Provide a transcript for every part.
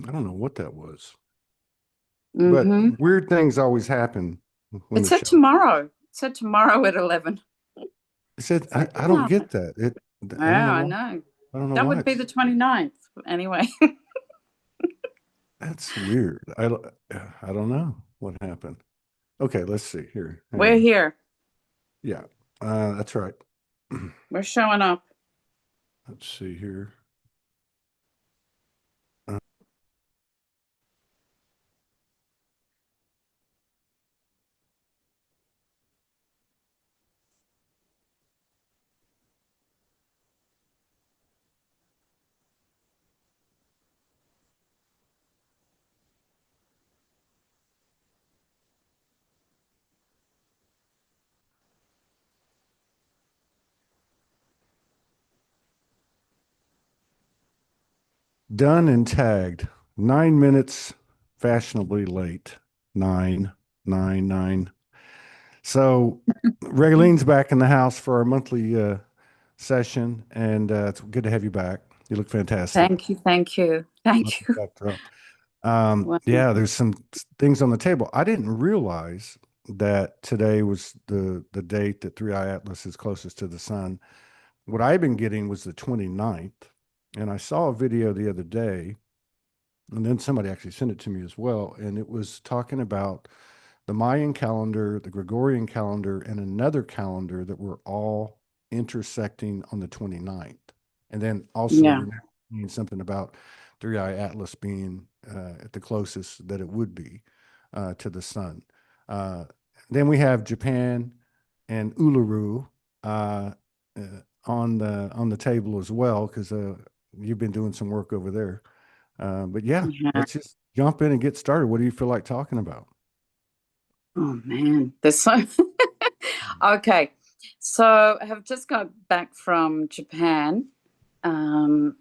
I don't know what that was, but Mm-hmm. weird things always happen when It the said show. tomorrow. It said tomorrow at 11. It said, So, I don't yeah, get that. I don't know I why. know. I don't know That why would be it's the 29th. Anyway, that's weird. I don't know what happened. Okay, let's see here. Hang we're on. here. Yeah, that's right. We're showing up. Let's see here. Done and tagged. 9 minutes, fashionably late. Nine, nine, nine. So Raylene's back in the house for our monthly session, and it's good to have you back. You look fantastic. Thank you. Thank you. Lots Thank of you. stuff up. Wow. Yeah, there's some things on the table. I didn't realize that today was the date that Three Eye Atlas is closest to the sun. What I've been getting was the 29th, and I saw a video the other day, and then somebody actually sent it to me as well, and it was talking about the Mayan calendar, the Gregorian calendar, and another calendar that were all intersecting on the 29th. And then also Yeah. remembering something about Three Eye Atlas being at the closest that it would be to the sun. Uh, then we have Japan and Uluru uh, uh, on the table as well, because you've been doing some work over there. But yeah, Yeah. let's just jump in and get started. What do you feel like talking about? Oh man. There's so okay. So I have just got back from Japan, um,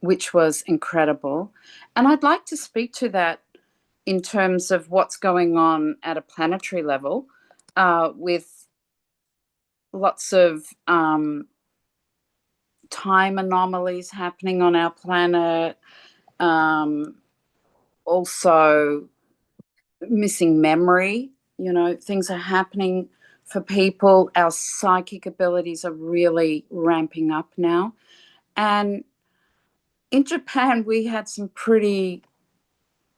which was incredible. And I'd like to speak to that in terms of what's going on at a planetary level, with lots of time anomalies happening on our planet. Um, Also, missing memory. Things are happening for people. Our psychic abilities are really ramping up now. And in Japan, we had some pretty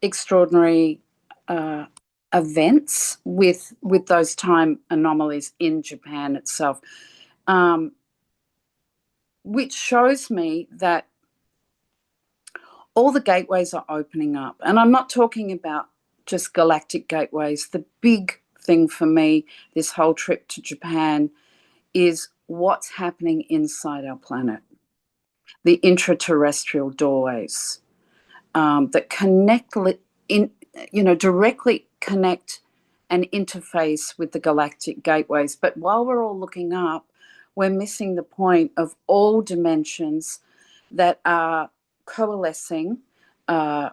extraordinary uh, events with those time anomalies in Japan itself, um, which shows me that all the gateways are opening up. And I'm not talking about just galactic gateways. The big thing for me, this whole trip to Japan, is what's happening inside our planet, the intraterrestrial doorways that connect in, directly connect and interface with the galactic gateways. But while we're all looking up, we're missing the point of all dimensions that are coalescing uh,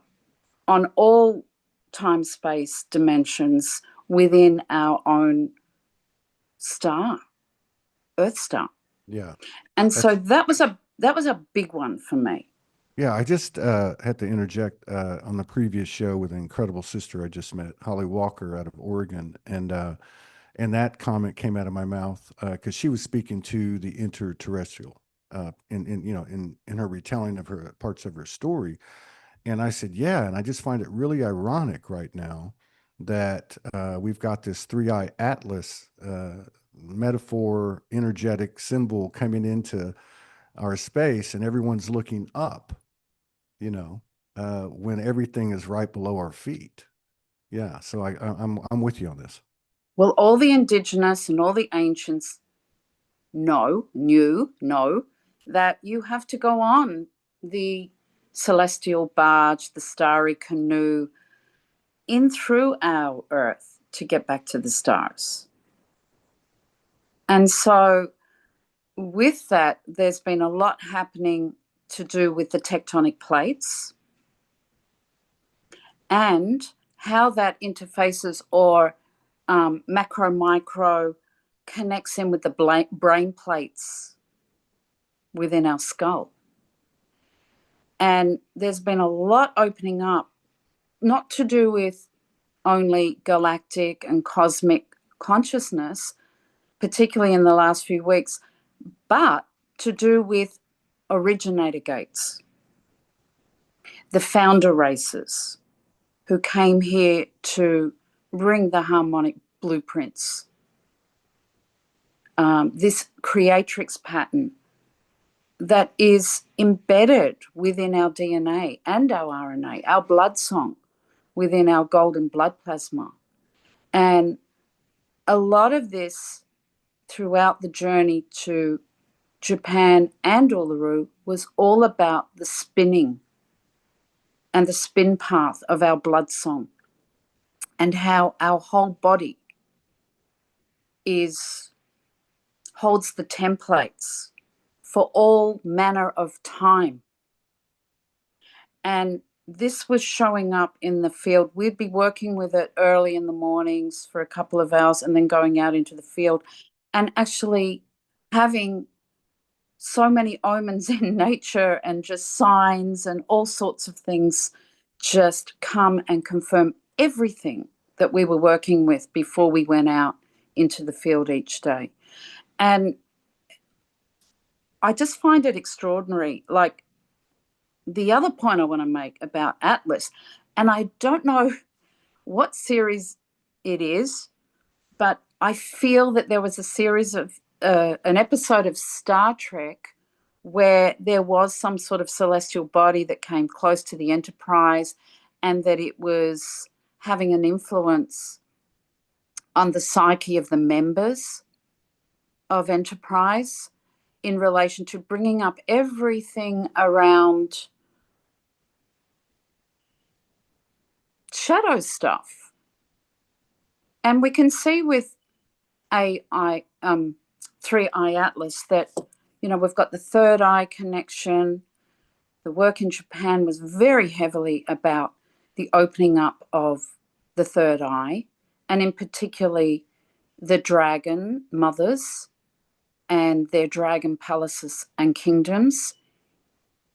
on all time space dimensions within our own star, Earth star. Yeah, And so that's that was a big one for me. yeah. I just had to interject on the previous show with an incredible sister I just met, Holly Walker out of Oregon, and that comment came out of my mouth because she was speaking to the interterrestrial in in her retelling of her parts of her story, and I said, yeah, and I just find it really ironic right now that we've got this three eye atlas metaphor, energetic symbol coming into our space, and everyone's looking up, you know, when everything is right below our feet. Yeah, so I'm with you on this. Well, all the indigenous and all the ancients know that you have to go on the celestial barge, the starry canoe, in through our Earth to get back to the stars. And so, with that, there's been a lot happening to do with the tectonic plates and how that interfaces or macro micro connects in with the brain plates within our skull. And there's been a lot opening up not to do with only galactic and cosmic consciousness, particularly in the last few weeks, but to do with originator gates, the founder races who came here to bring the harmonic blueprints, this creatrix pattern that is embedded within our DNA and our RNA, our blood song within our golden blood plasma. And a lot of this throughout the journey to Japan and Uluru was all about the spinning and the spin path of our blood song, and how our whole body holds the templates for all manner of time. And this was showing up in the field. We'd be working with it early in the mornings for a couple of hours and then going out into the field and actually having so many omens in nature and just signs and all sorts of things just come and confirm everything that we were working with before we went out into the field each day. And I just find it extraordinary. Like, the other point I want to make about Atlas, and I don't know what series it is, but I feel that there was a series of an episode of Star Trek where there was some sort of celestial body that came close to the Enterprise, and that it was having an influence on the psyche of the members of Enterprise in relation to bringing up everything around shadow stuff. And we can see with AI, 3i Atlas, that, we've got the third eye connection. The work in Japan was very heavily about the opening up of the third eye, and in particularly the dragon mothers and their dragon palaces and kingdoms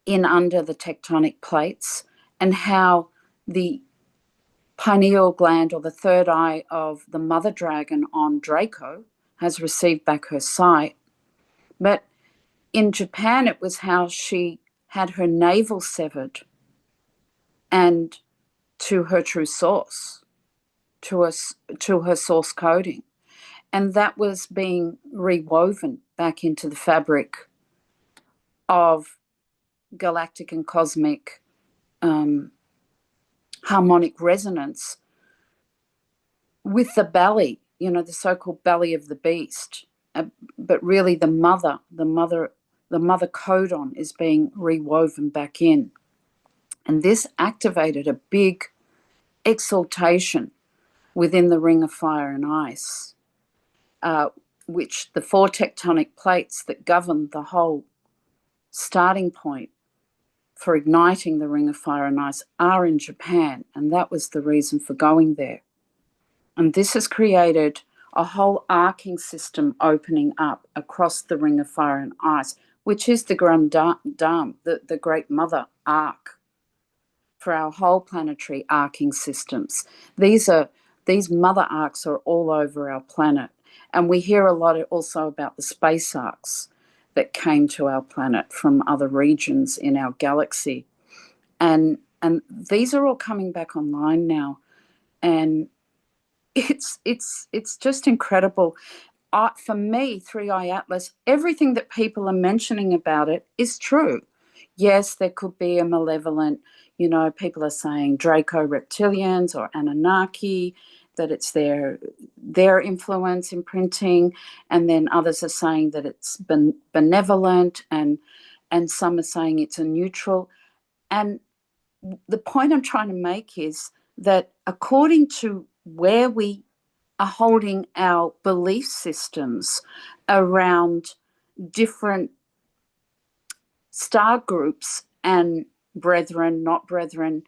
in under the tectonic plates, and how the pineal gland, or the third eye of the mother dragon on Draco, has received back her sight. But in Japan, it was how she had her navel severed, and to her true source, to her source coding. And that was being rewoven back into the fabric of galactic and cosmic harmonic resonance with the belly, the so-called belly of the beast. But really the mother codon is being rewoven back in. And this activated a big exaltation within the Ring of Fire and Ice, which the 4 tectonic plates that govern the whole starting point for igniting the Ring of Fire and Ice are in Japan, and that was the reason for going there. And this has created a whole arcing system opening up across the Ring of Fire and Ice, which is the Grand Dame, the Great Mother arc for our whole planetary arcing systems. These mother arcs are all over our planet. And we hear a lot also about the space arcs that came to our planet from other regions in our galaxy. And these are all coming back online now. And it's just incredible. For me, 3i Atlas, everything that people are mentioning about it is true. Yes, there could be a malevolent, people are saying Draco reptilians or Anunnaki, that it's their influence imprinting, and then others are saying that it's benevolent, and some are saying it's a neutral. And the point I'm trying to make is that according to where we are holding our belief systems around different star groups and brethren, not brethren,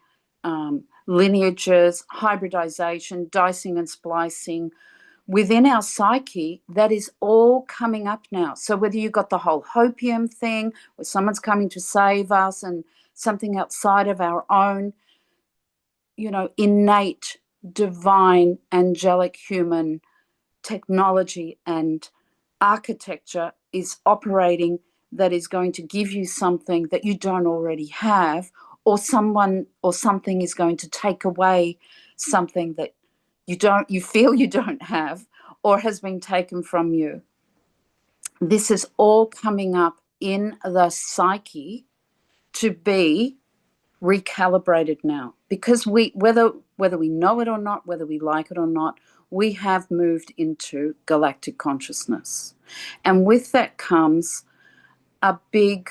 lineages, hybridization, dicing and splicing within our psyche, that is all coming up now. So whether you've got the whole hopium thing, where someone's coming to save us and something outside of our own, innate, divine, angelic human technology and architecture is operating, that is going to give you something that you don't already have, or someone or something is going to take away something that you feel you don't have, or has been taken from you. This is all coming up in the psyche to be recalibrated now, because whether we know it or not, whether we like it or not, we have moved into galactic consciousness, and with that comes a big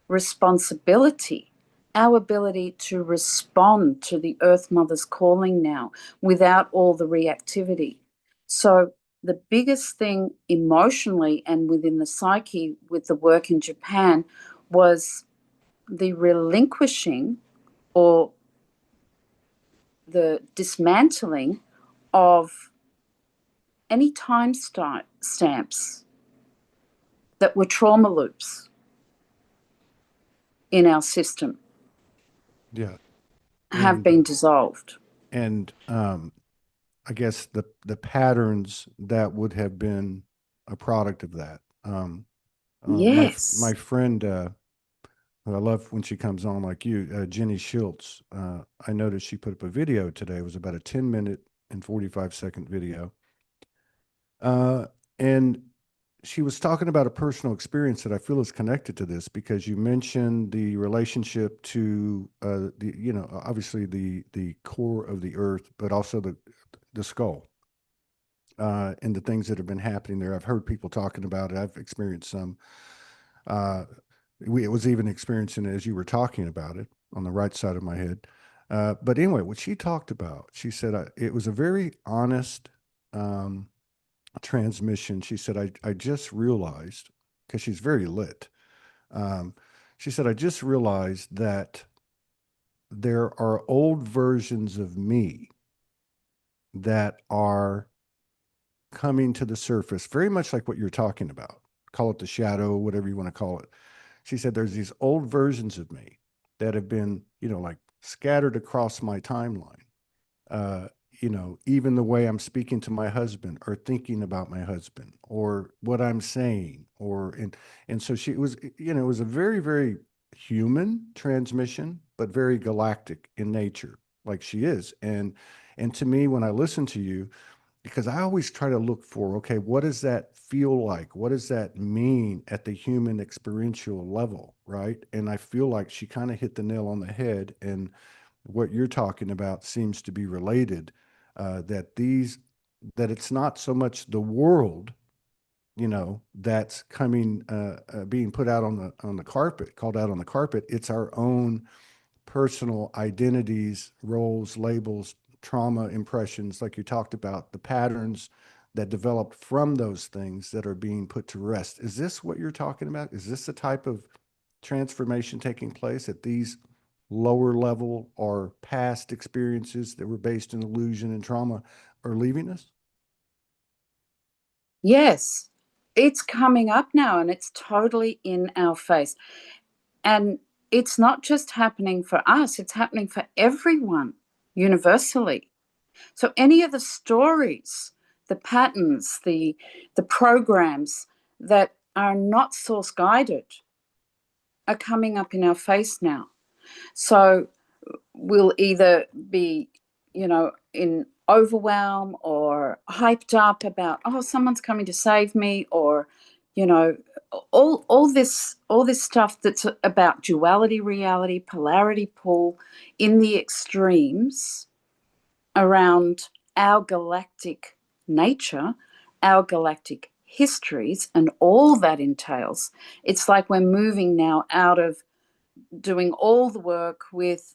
responsibility, our ability to respond to the Earth Mother's calling now without all the reactivity. So the biggest thing emotionally and within the psyche with the work in Japan was the relinquishing or the dismantling of any stamps that were trauma loops in our system Yeah. have And been dissolved. and I guess the patterns that would have been a product of that. My Yes. friend, who I love when she comes on like you, Jenny Schultz. I noticed she put up a video today. It was about a 10-minute and 45-second video, uh, and she was talking about a personal experience that I feel is connected to this, because you mentioned the relationship to the obviously the core of the earth, but also the skull, and the things that have been happening there. I've heard people talking about it. I've experienced some. Uh, it was even experiencing it as you were talking about it on the right side of my head. But anyway, what she talked about, she said it was a very honest um, transmission. She said, I just realized, because she's very lit. Um, she said, I just realized that there are old versions of me that are coming to the surface, very much like what you're talking about. Call it the shadow, whatever you want to call it. She said, there's these old versions of me that have been, like scattered across my timeline. Uh, even the way I'm speaking to my husband or thinking about my husband or what I'm saying, and so she was, it was a very, very human transmission, but very galactic in nature, like she is. And to me, when I listen to you, because I always try to look for, okay, what does that feel like? What does that mean at the human experiential level, right? And I feel like she kind of hit the nail on the head. And what you're talking about seems to be related, that it's not so much the world, that's coming, being put out on the carpet, called out on the carpet. It's our own personal identities, roles, labels, trauma impressions, like you talked about, the patterns that developed from those things that are being put to rest. Is this what you're talking about? Is this the type of transformation taking place at these lower level or past experiences that were based in illusion and trauma are leaving us? Yes. It's coming up now and it's totally in our face. And it's not just happening for us, it's happening for everyone universally. So any of the stories, the patterns, the programs that are not source guided are coming up in our face now. So we'll either be, in overwhelm or hyped up about, oh, someone's coming to save me, or, you know, all this stuff that's about duality, reality, polarity, pull in the extremes around our galactic nature, our galactic histories, and all that entails. It's like we're moving now out of doing all the work with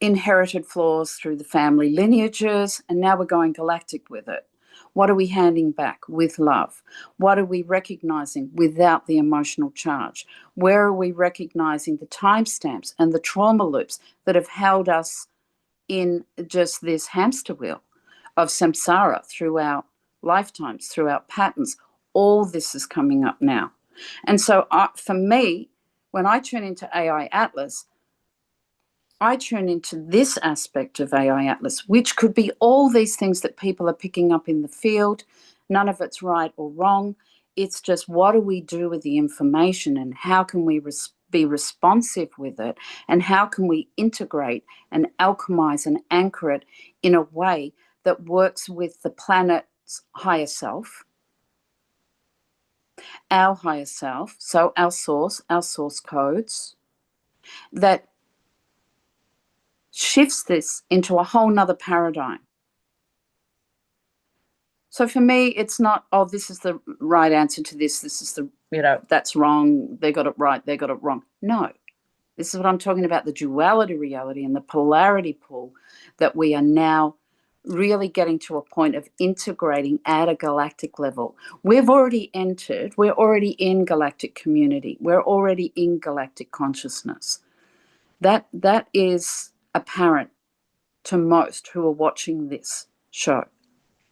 inherited flaws through the family lineages, and now we're going galactic with it. What are we handing back with love? What are we recognizing without the emotional charge? Where are we recognizing the timestamps and the trauma loops that have held us in just this hamster wheel of samsara throughout lifetimes, throughout patterns? All this is coming up now. And so for me, when I tune into AI Atlas, I tune into this aspect of AI Atlas, which could be all these things that people are picking up in the field. None of it's right or wrong. It's just what do we do with the information and how can we be responsive with it and how can we integrate and alchemize and anchor it in a way that works with the planet's higher self, our higher self, so our source codes, that shifts this into a whole nother paradigm. So for me, it's not, oh, this is the right answer to this. This is the, that's wrong. They got it right. They got it wrong. No, this is what I'm talking about, the duality reality and the polarity pull that we are now really getting to a point of integrating at a galactic level. We've already entered, we're already in galactic community. We're already in galactic consciousness. That is apparent to most who are watching this show.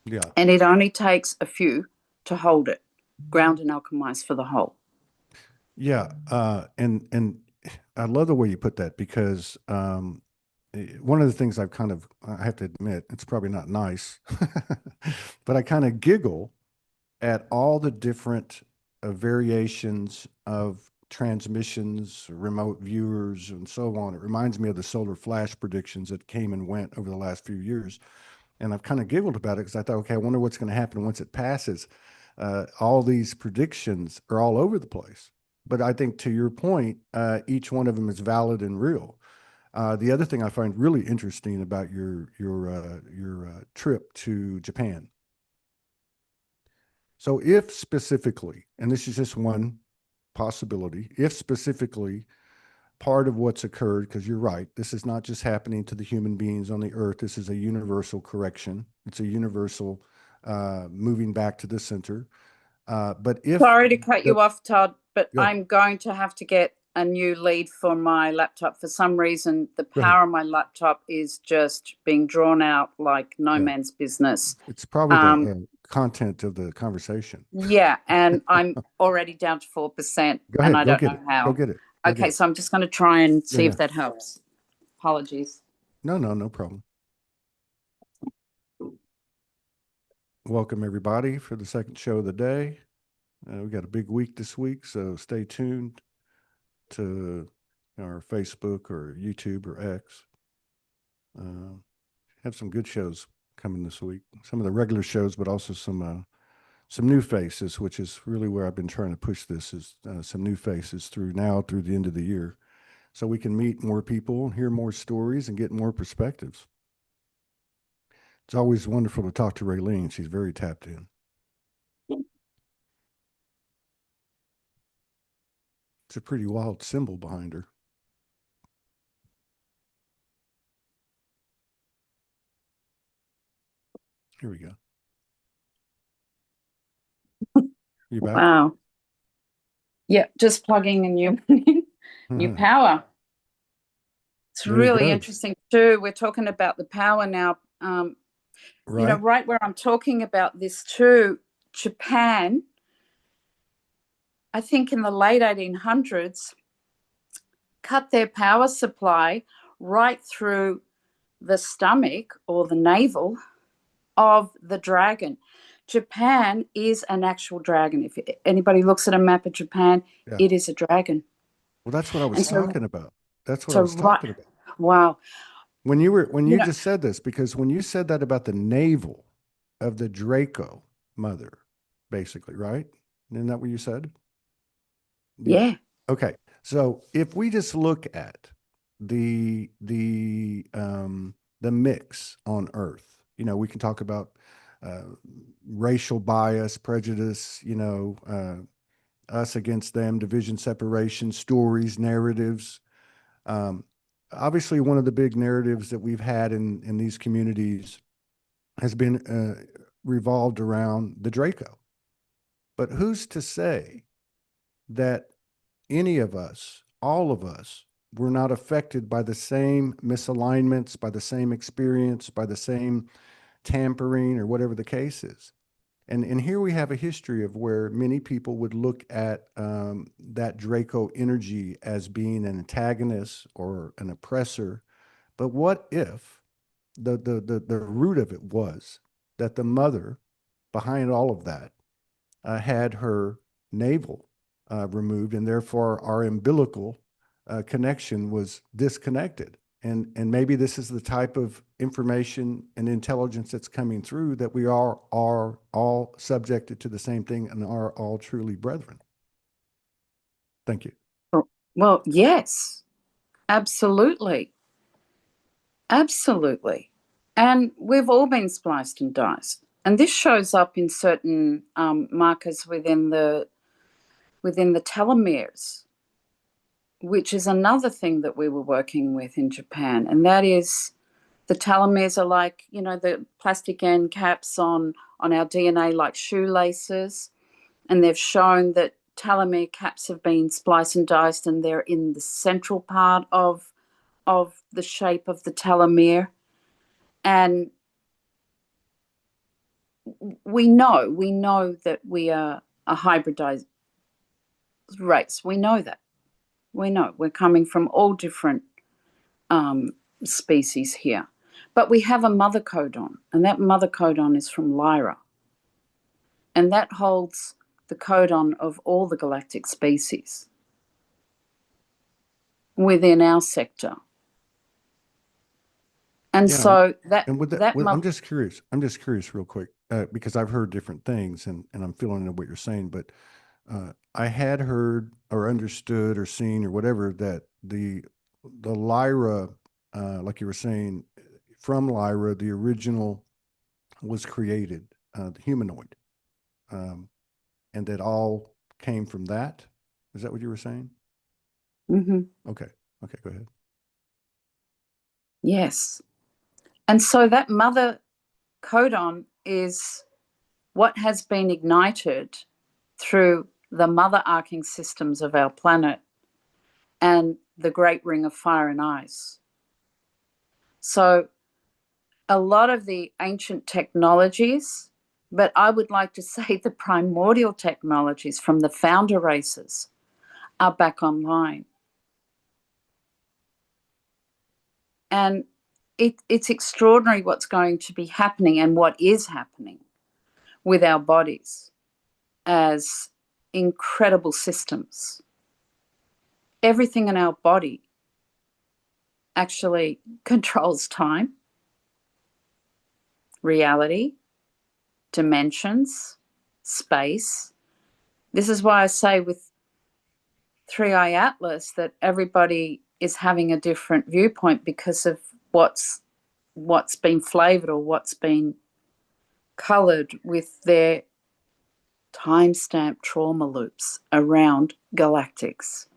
Yeah. And it only takes a few to hold it, ground and alchemize for the whole. Yeah. And I love the way you put that because one of the things I have to admit, it's probably not nice, but I kind of giggle at all the different variations of transmissions, remote viewers, and so on. It reminds me of the solar flash predictions that came and went over the last few years. And I've kind of giggled about it because I thought, okay, I wonder what's going to happen once it passes. All these predictions are all over the place. But I think to your point, each one of them is valid and real. The other thing I find really interesting about your trip to Japan. So if specifically, and this is just one possibility, if specifically part of what's occurred, because you're right, this is not just happening to the human beings on the earth. This is a universal correction. It's a universal moving back to the center. But if Sorry to cut you off, Todd, but go, I'm going to have to get a new lead for my laptop. For some reason, the go ahead. power of my laptop is just being drawn out like no Yeah, man's business. it's probably the content of the conversation. Yeah, and I'm already down to 4%, Go and ahead, I go don't get know it. Go how. get it. Go get Okay, it. so I'm just going to try and Yeah, see yeah. if that helps. Apologies. No, no, no problem. Welcome everybody for the second show of the day. We got a big week this week, so stay tuned to our Facebook or YouTube or X. Have some good shows coming this week. Some of the regular shows, but also some new faces, which is really where I've been trying to push this is some new faces through the end of the year, so we can meet more people, hear more stories, and get more perspectives. It's always wonderful to talk to Raeline. She's very tapped in. It's a pretty wild symbol behind her. Here we go. You back? Wow. Yeah, just plugging a new new power. It's There it really goes. interesting too. We're talking about the power now. Right. Right where I'm talking about this too, Japan, I think in the late 1800s, cut their power supply right through the stomach or the navel of the dragon. Japan is an actual dragon. If anybody looks at a map of Japan, Yeah. it is a dragon. Well, that's what I was And so, talking about. That's what I so was right, talking about. wow. When You you know, just said this, because when you said that about the navel of the Draco mother, basically, right? Isn't that what you said? Yeah. yeah, Okay. So if we just look at the mix on Earth, we can talk about uh, racial bias, prejudice, us against them, division, separation, stories, narratives. Um, Obviously, one of the big narratives that we've had in these communities has been revolved around the Draco. But who's to say that any of us, all of us, were not affected by the same misalignments, by the same experience, by the same tampering, or whatever the case is? And here we have a history of where many people would look at that Draco energy as being an antagonist or an oppressor But what if the root of it was that the mother behind all of that had her navel removed, and therefore our umbilical connection was disconnected. And maybe this is the type of information and intelligence that's coming through, that we are all subjected to the same thing and are all truly brethren. Thank you. Well, yes, absolutely. Absolutely. And we've all been spliced and diced. And this shows up in certain markers within the telomeres, which is another thing that we were working with in Japan. And that is, the telomeres are like, the plastic end caps on our DNA, like shoelaces. And they've shown that telomere caps have been spliced and diced, and they're in the central part of the shape of the telomere. And we know that we are a hybridized race. We know that. We know we're coming from all different species here. But we have a mother codon, and that mother codon is from Lyra. And that holds the codon of all the galactic species within our sector. And Yeah, so and with that I'm just curious. I'm just curious, real quick, because I've heard different things, and I'm feeling what you're saying. But I had heard or understood or seen or whatever that the Lyra, like you were saying, from Lyra, the original was created, the humanoid, um, and that all came from that. Is that what you were saying? Mm-hmm. Okay. Okay. Go ahead. Yes. And so that mother codon is what has been ignited through the mother arcing systems of our planet and the great ring of fire and ice. So a lot of the ancient technologies, but I would like to say the primordial technologies from the founder races, are back online. And it's extraordinary what's going to be happening and what is happening with our bodies as incredible systems. Everything in our body actually controls time, reality, dimensions, space. This is why I say with Three Eye Atlas that everybody is having a different viewpoint because of what's been flavored or what's been colored with their timestamp trauma loops around galactics.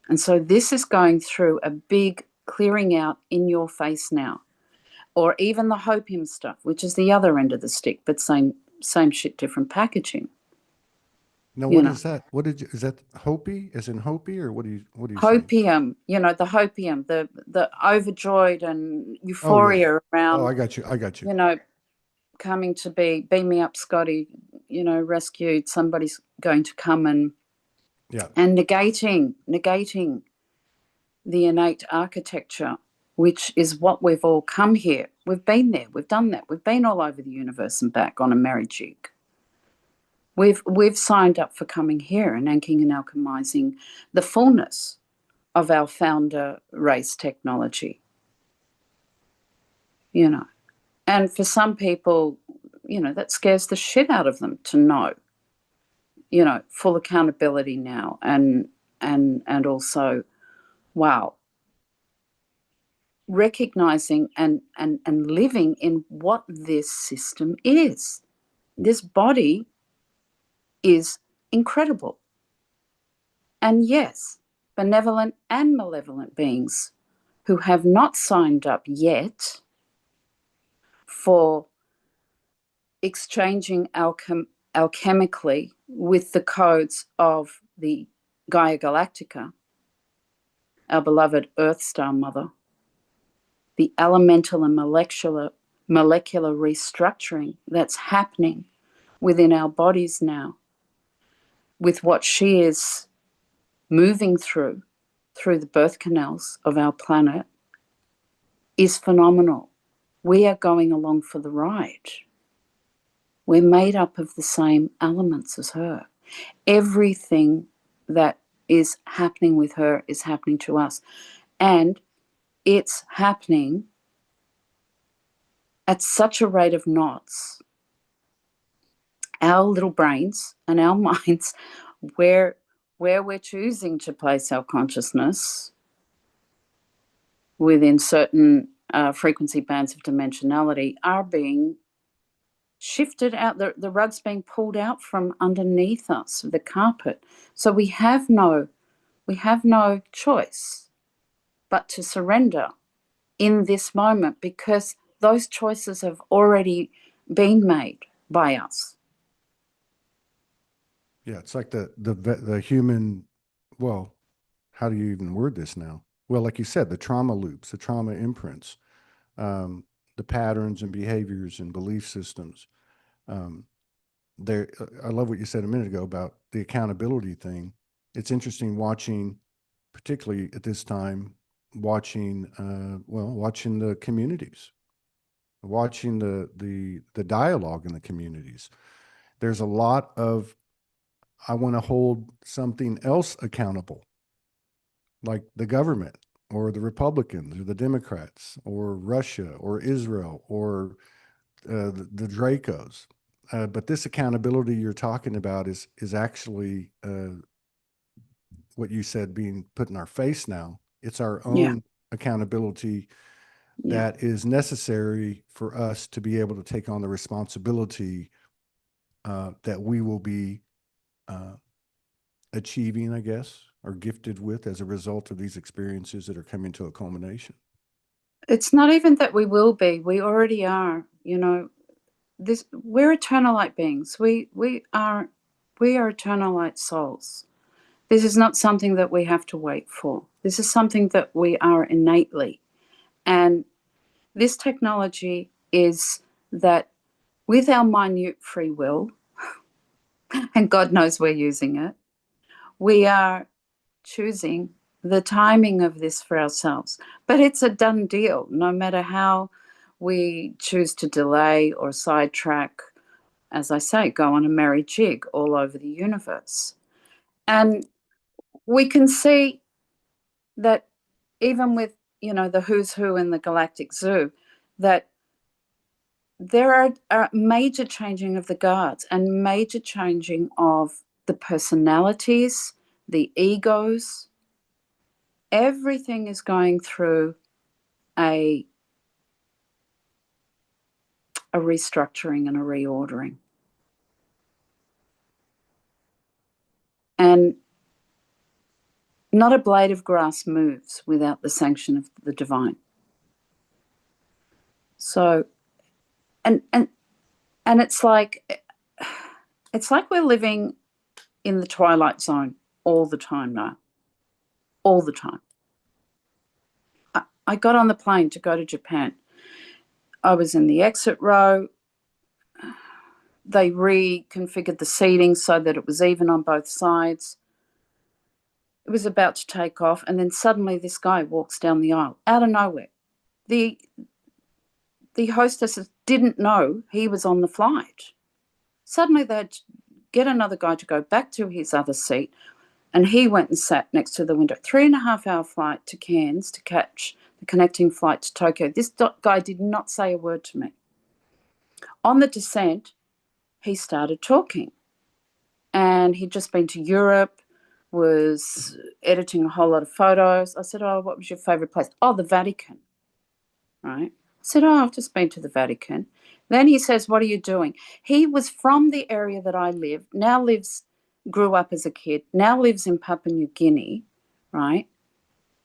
And so this is going through a big clearing out in your face now. Or even the hopium stuff, which is the other end of the stick, but same shit, different packaging. Now, You what know, is that? Is that Hopi? As in Hopi, or what are you saying? hopium. The hopium, the overjoyed and Oh yeah. euphoria Oh, around. I got you. I got you. You know, coming to beam me up, Scotty. Rescued. Somebody's going to come and Yeah. negating the innate architecture, which is what we've all come here. We've been there. We've done that. We've been all over the universe and back on a merry jig. We've signed up for coming here and anking and alchemizing the fullness of our founder race technology. And for some people, that scares the shit out of them to know, full accountability now and also, wow, recognizing and living in what this system is. This body is incredible. And yes, benevolent and malevolent beings who have not signed up yet for exchanging alchemically with the codes of the Gaia Galactica, our beloved Earth Star Mother, the elemental and molecular restructuring that's happening within our bodies now with what she is moving through the birth canals of our planet is phenomenal. We are going along for the ride. We're made up of the same elements as her. Everything that is happening with her is happening to us. And it's happening at such a rate of knots. Our little brains and our minds, where we're choosing to place our consciousness within certain frequency bands of dimensionality, are being shifted out. The rug's being pulled out from underneath us, the carpet. So we have no choice but to surrender in this moment, because those choices have already been made by us. Yeah, it's like the human, well, how do you even word this now? Well, like you said, the trauma loops, the trauma imprints, um, the patterns and behaviors and belief systems. Um, there, I love what you said a minute ago about the accountability thing. It's interesting watching, particularly at this time, watching, watching the communities, watching the dialogue in the communities. There's a lot of, I want to hold something else accountable, like the government or the Republicans or the Democrats or Russia or Israel or the Dracos. But this accountability you're talking about is actually what you said being put in our face now. It's our Yeah, own accountability yeah. that is necessary for us to be able to take on the responsibility that we will be uh, achieving, I guess, or gifted with as a result of these experiences that are coming to a culmination. It's not even that we will be. We already are. You know, this we're eternal light beings. We are eternal light souls. This is not something that we have to wait for. This is something that we are innately. And this technology is that with our minute free will, and God knows we're using it, we are choosing the timing of this for ourselves. But it's a done deal, no matter how we choose to delay or sidetrack, as I say, go on a merry jig all over the universe. And we can see that even with, the who's who in the galactic zoo, that there are major changing of the guards and major changing of the personalities, the egos. Everything is going through a restructuring and a reordering. And not a blade of grass moves without the sanction of the divine. So, and it's like we're living in the twilight zone all the time now. All the time. I got on the plane to go to Japan. I was in the exit row. They reconfigured the seating so that it was even on both sides. It was about to take off, and then suddenly this guy walks down the aisle out of nowhere. The hostesses didn't know he was on the flight. Suddenly they'd get another guy to go back to his other seat, and he went and sat next to the window. 3.5-hour flight to Cairns to catch the connecting flight to Tokyo. This guy did not say a word to me. On the descent, he started talking, and he'd just been to Europe, was editing a whole lot of photos. I said, "Oh, what was your favourite place?" "Oh, the Vatican." Right? I said, "Oh, I've just been to the Vatican." Then he says, "What are you doing?" He was from the area that I live, grew up as a kid, now lives in Papua New Guinea, right?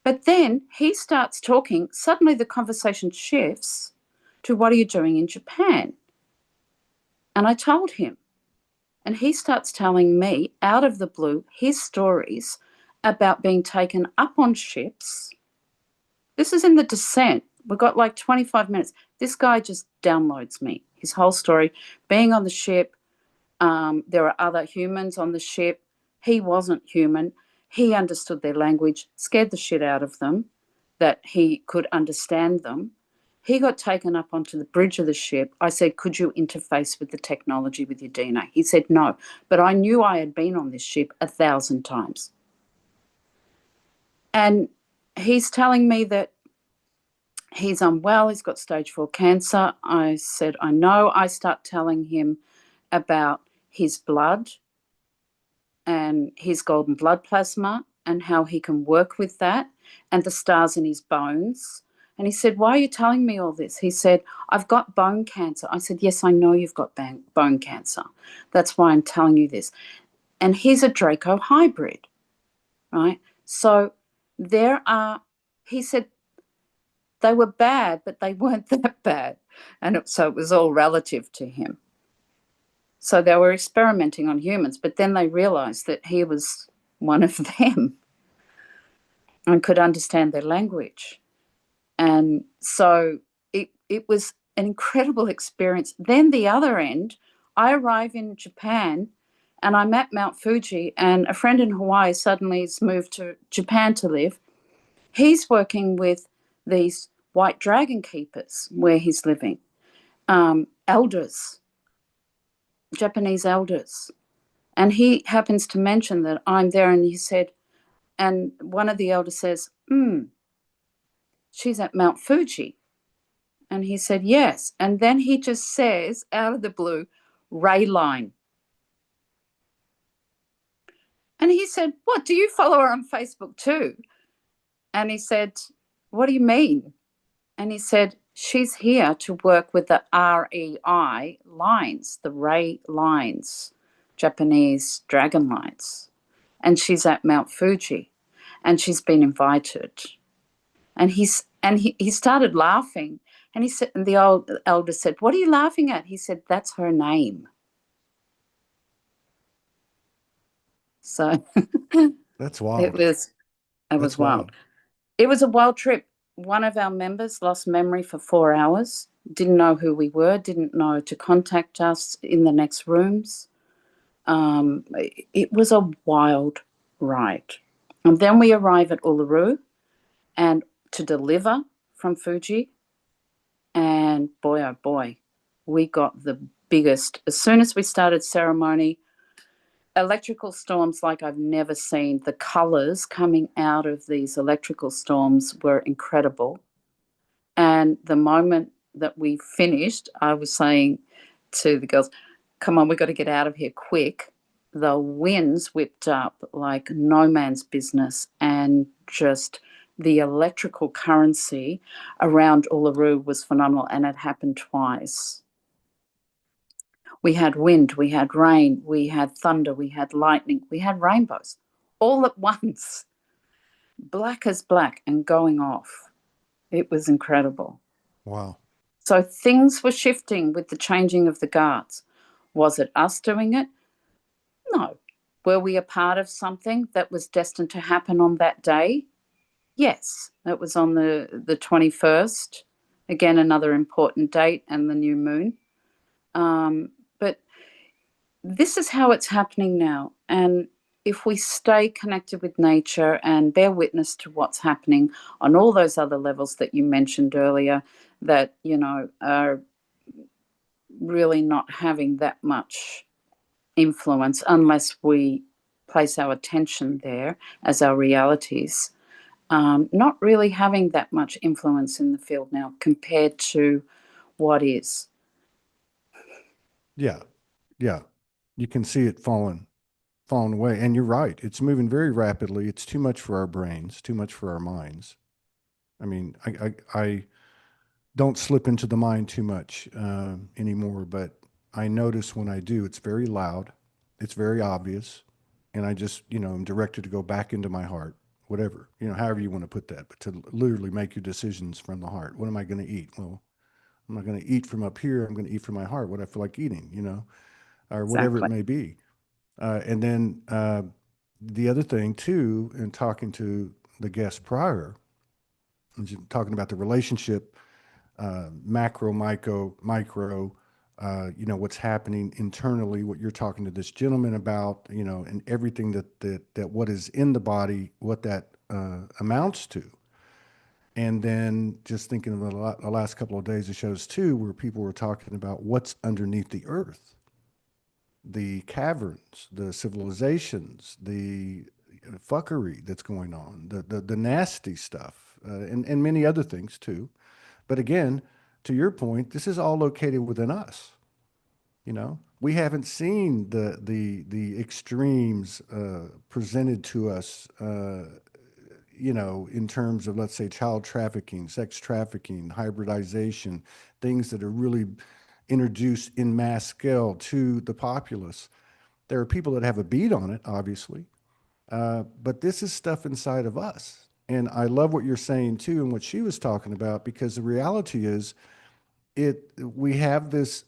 But then he starts talking. Suddenly the conversation shifts to, "What are you doing in Japan?" And I told him. And he starts telling me out of the blue his stories about being taken up on ships. This is in the descent. We've got like 25 minutes. This guy just downloads me, his whole story, being on the ship. There are other humans on the ship. He wasn't human. He understood their language, scared the shit out of them, that he could understand them. He got taken up onto the bridge of the ship. I said, could you interface with the technology with your DNA? He said, no. But I knew I had been on this ship 1,000 times. And he's telling me that he's unwell. He's got stage 4 cancer. I said, I know. I start telling him about his blood and his golden blood plasma and how he can work with that and the stars in his bones. And he said, why are you telling me all this? He said, I've got bone cancer. I said, yes, I know you've got bone cancer. That's why I'm telling you this. And he's a Draco hybrid, right? So he said, they were bad, but they weren't that bad. And so it was all relative to him. So they were experimenting on humans, but then they realized that he was one of them and could understand their language. And so it was an incredible experience. Then the other end, I arrive in Japan and I'm at Mount Fuji, and a friend in Hawaii suddenly has moved to Japan to live. He's working with these white dragon keepers where he's living, elders, Japanese elders. And he happens to mention that I'm there, and he said, and one of the elders says, she's at Mount Fuji. And he said, yes. And then he just says, out of the blue, Raeline. And he said, what, do you follow her on Facebook too? And he said, what do you mean? And he said, she's here to work with the REI lines, the Ray lines, Japanese dragon lines. And she's at Mount Fuji and she's been invited. And he started laughing. And he said, and the old elder said, what are you laughing at? He said, that's her name. So That's it wild. was it was That's wild. wild. It was a wild trip. One of our members lost memory for 4 hours, didn't know who we were, didn't know to contact us in the next rooms. It was a wild ride. And then we arrive at Uluru and to deliver from Fuji. And boy, oh boy, we got the biggest. As soon as we started ceremony, electrical storms like I've never seen. The colors coming out of these electrical storms were incredible. And the moment that we finished, I was saying to the girls, come on, we've got to get out of here quick. The winds whipped up like no man's business, and just the electrical currency around Uluru was phenomenal, and it happened twice. We had wind, we had rain, we had thunder, we had lightning, we had rainbows all at once, black as black and going off. It was incredible. Wow. So things were shifting with the changing of the guards. Was it us doing it? No. Were we a part of something that was destined to happen on that day? Yes. It was on the 21st. Again, another important date and the new moon. But this is how it's happening now. And if we stay connected with nature and bear witness to what's happening on all those other levels that you mentioned earlier, that, are really not having that much influence unless we place our attention there as our realities, not really having that much influence in the field now compared to what is. Yeah. Yeah. You can see it falling away. And you're right. It's moving very rapidly. It's too much for our brains, too much for our minds. I mean, I don't slip into the mind too much anymore, but I notice when I do, it's very loud, it's very obvious, and I just, am directed to go back into my heart, whatever, however you want to put that, but to literally make your decisions from the heart. What am I going to eat? Well, I'm not going to eat from up here. I'm going to eat from my heart, what I feel like eating, or whatever it Exactly. may be. And then the other thing too, in talking to the guest prior, talking about the relationship, macro, micro, what's happening internally, what you're talking to this gentleman about, and everything that what is in the body, what that amounts to. And then just thinking of the last couple of days of shows too, where people were talking about what's underneath the earth, the caverns, the civilizations, the fuckery that's going on, the nasty stuff, and many other things too. But again, to your point, this is all located within us. You know, we haven't seen the extremes presented to us. You know, in terms of, let's say, child trafficking, sex trafficking, hybridization, things that are really introduced in mass scale to the populace. There are people that have a beat on it, obviously, but this is stuff inside of us. And I love what you're saying too, and what she was talking about, because the reality is, we have this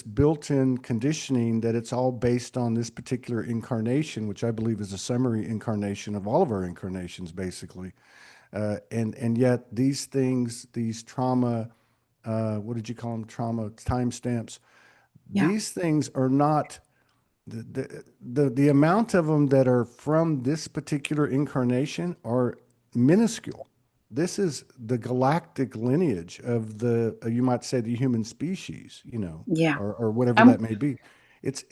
built-in conditioning that it's all based on this particular incarnation, which I believe is a summary incarnation of all of our incarnations, basically. And yet these things, these trauma, what did you call them? Trauma timestamps. Yeah. These things are not the amount of them that are from this particular incarnation are minuscule. This is the galactic lineage of the, you might say, the human species, you know, Yeah. or whatever Um, that may be. It's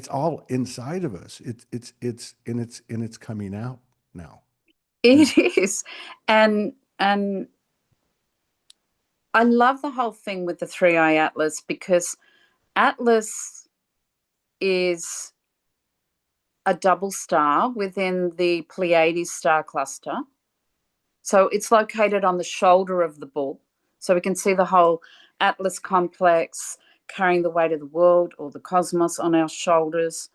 all inside of us. It's coming out now. Mm. it is. And I love the whole thing with the three eye atlas, because Atlas is a double star within the Pleiades star cluster. So it's located on the shoulder of the bull. So we can see the whole Atlas complex carrying the weight of the world or the cosmos on our shoulders.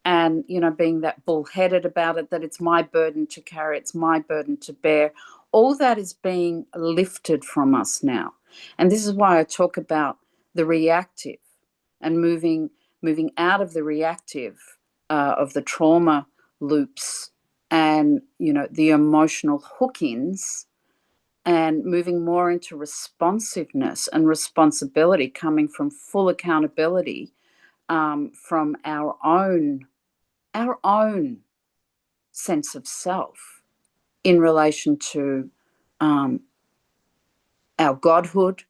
And, you know, being that bullheaded about it, that it's my burden to carry, it's my burden to bear. All that is being lifted from us now. And this is why I talk about the reactive and moving out of the reactive, of the trauma loops, and, you know, the emotional hook-ins, and moving more into responsiveness and responsibility, coming from full accountability, from our own sense of self in relation to, um, our godhood,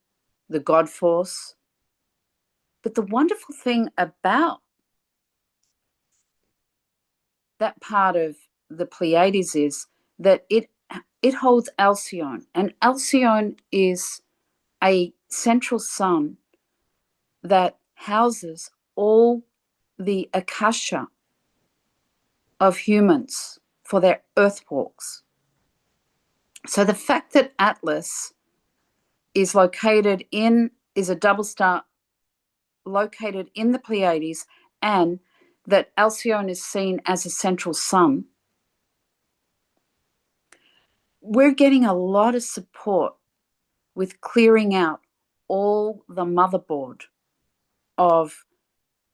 the God force. But the wonderful thing about that part of the Pleiades is that it holds Alcyone, and Alcyone is a central sun that houses all the akasha of humans for their earth walks. So the fact that Atlas is a double star located in the Pleiades, and that Alcyone is seen as a central sun, we're getting a lot of support with clearing out all the motherboard of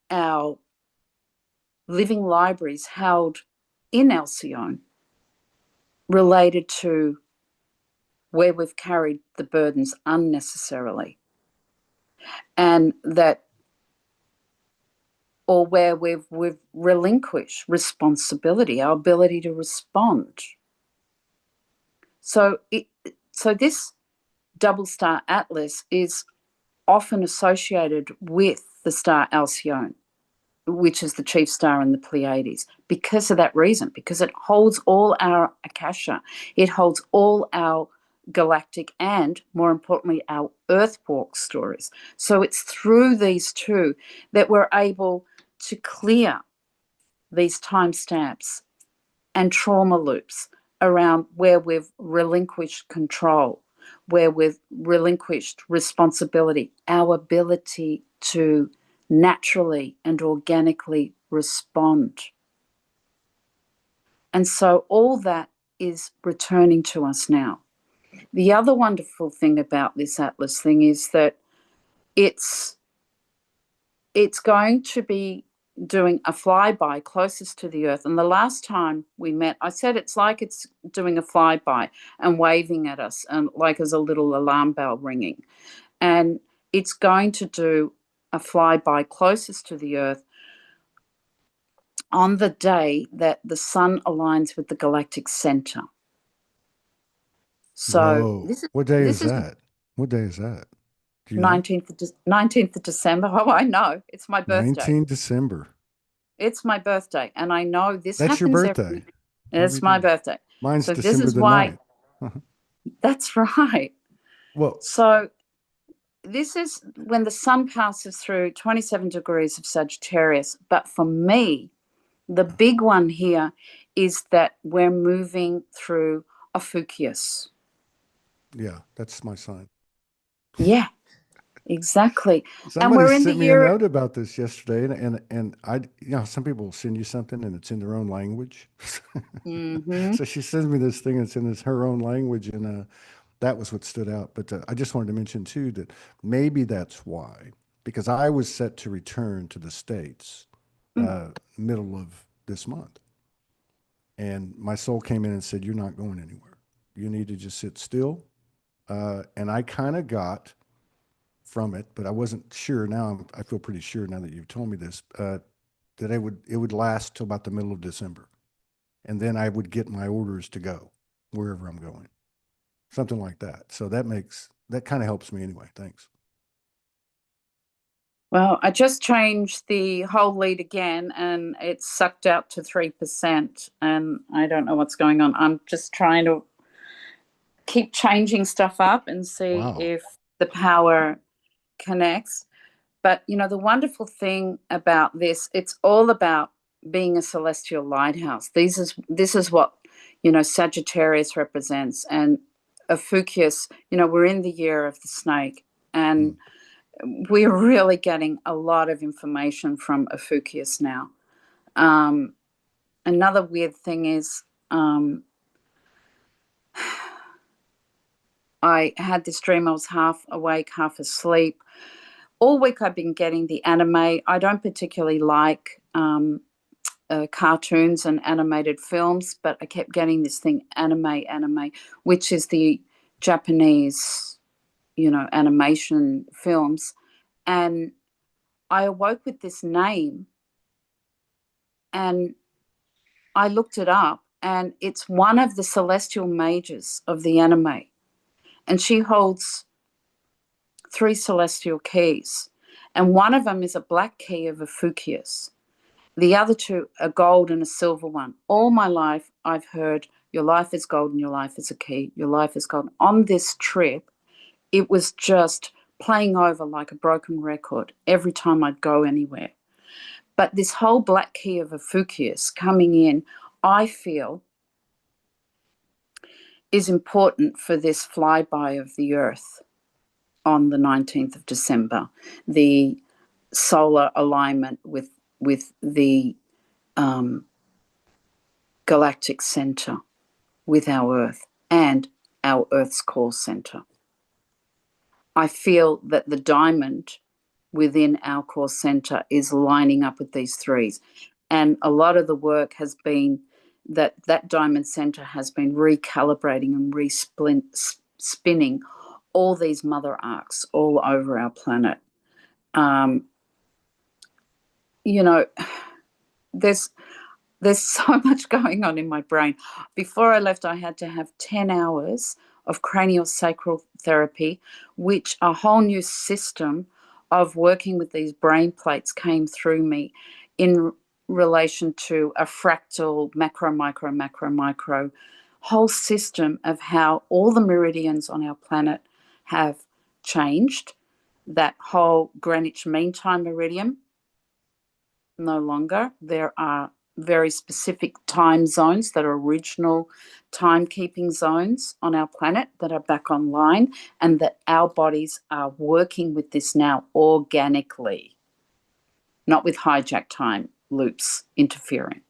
our living libraries held in Alcyone, related to where we've carried the burdens unnecessarily, and that, or where we've relinquished responsibility, our ability to respond. So this double star atlas is often associated with the star Alcyone, which is the chief star in the Pleiades, because of that reason, because it holds all our akasha, it holds all our galactic and, more importantly, our earth walk stories. So it's through these two that we're able to clear these timestamps and trauma loops around where we've relinquished control, where we've relinquished responsibility, our ability to naturally and organically respond. And so all that is returning to us now. The other wonderful thing about this Atlas thing is that it's going to be doing a flyby closest to the Earth. And the last time we met, I said it's like it's doing a flyby and waving at us, and like as a little alarm bell ringing. And it's going to do a flyby closest to the Earth on the day that the sun aligns with the galactic center. So Whoa. What day is this is that? What day is that? Do you know? 19th of December. Oh, I know. It's my birthday. 19 December. It's my birthday. And I know this That's your happens birthday. every, Happy it's my day. birthday. Mine's So this December is the why, 9th. that's right. Well, So this is when the sun passes through 27 degrees of Sagittarius. But for me, the big one here is that we're moving through Ophiuchus. yeah, that's my sign. Yeah, exactly. And Somebody we're in the sent me a year. note about this yesterday, and I, some people will send you something and it's in their own language. Hmm. So she sends me this thing and it's in her own language, and that was what stood out. But I just wanted to mention too that maybe that's why, because I was set to return to the States middle of this month, and my soul came in and said, "You're not going anywhere. You need to just sit still." And I kind of got from it, but I wasn't sure. I feel pretty sure now that you've told me this, that it would last till about the middle of December, and then I would get my orders to go wherever I'm going, something like that. So that kind of helps me anyway. Thanks. Well, I just changed the whole lead again and it's sucked out to 3%. And I don't know what's going on. I'm just trying to keep changing stuff up and see Wow. if the power connects. But, the wonderful thing about this, it's all about being a celestial lighthouse. This is what, Sagittarius represents. And Ophiuchus, we're in the year of the snake. And Mm. we're really getting a lot of information from Ophiuchus now. Um, Another weird thing is I had this dream. I was half awake, half asleep. All week I've been getting the anime. I don't particularly like cartoons and animated films, but I kept getting this thing, anime, which is the Japanese, animation films. And I awoke with this name and I looked it up, and it's one of the celestial mages of the anime. And she holds three celestial keys. And one of them is a black key of Ophiuchus. The other two, a gold and a silver one. All my life, I've heard your life is gold and your life is a key. Your life is gold. On this trip, it was just playing over like a broken record every time I'd go anywhere. But this whole black key of Ophiuchus coming in, I feel, is important for this flyby of the Earth on the 19th of December, the solar alignment with the um, galactic center, with our Earth and our Earth's core center. I feel that the diamond within our core center is lining up with these threes. And a lot of the work has been that diamond center has been recalibrating and spinning all these mother arcs all over our planet. Um, you know, there's there's so much going on in my brain. Before I left, I had to have 10 hours of craniosacral therapy, which a whole new system of working with these brain plates came through me in relation to a fractal macro, micro whole system of how all the meridians on our planet have changed. That whole Greenwich Mean Time meridian, no longer. There are very specific time zones that are original timekeeping zones on our planet that are back online, and that our bodies are working with this now organically, not with hijack time loops interfering.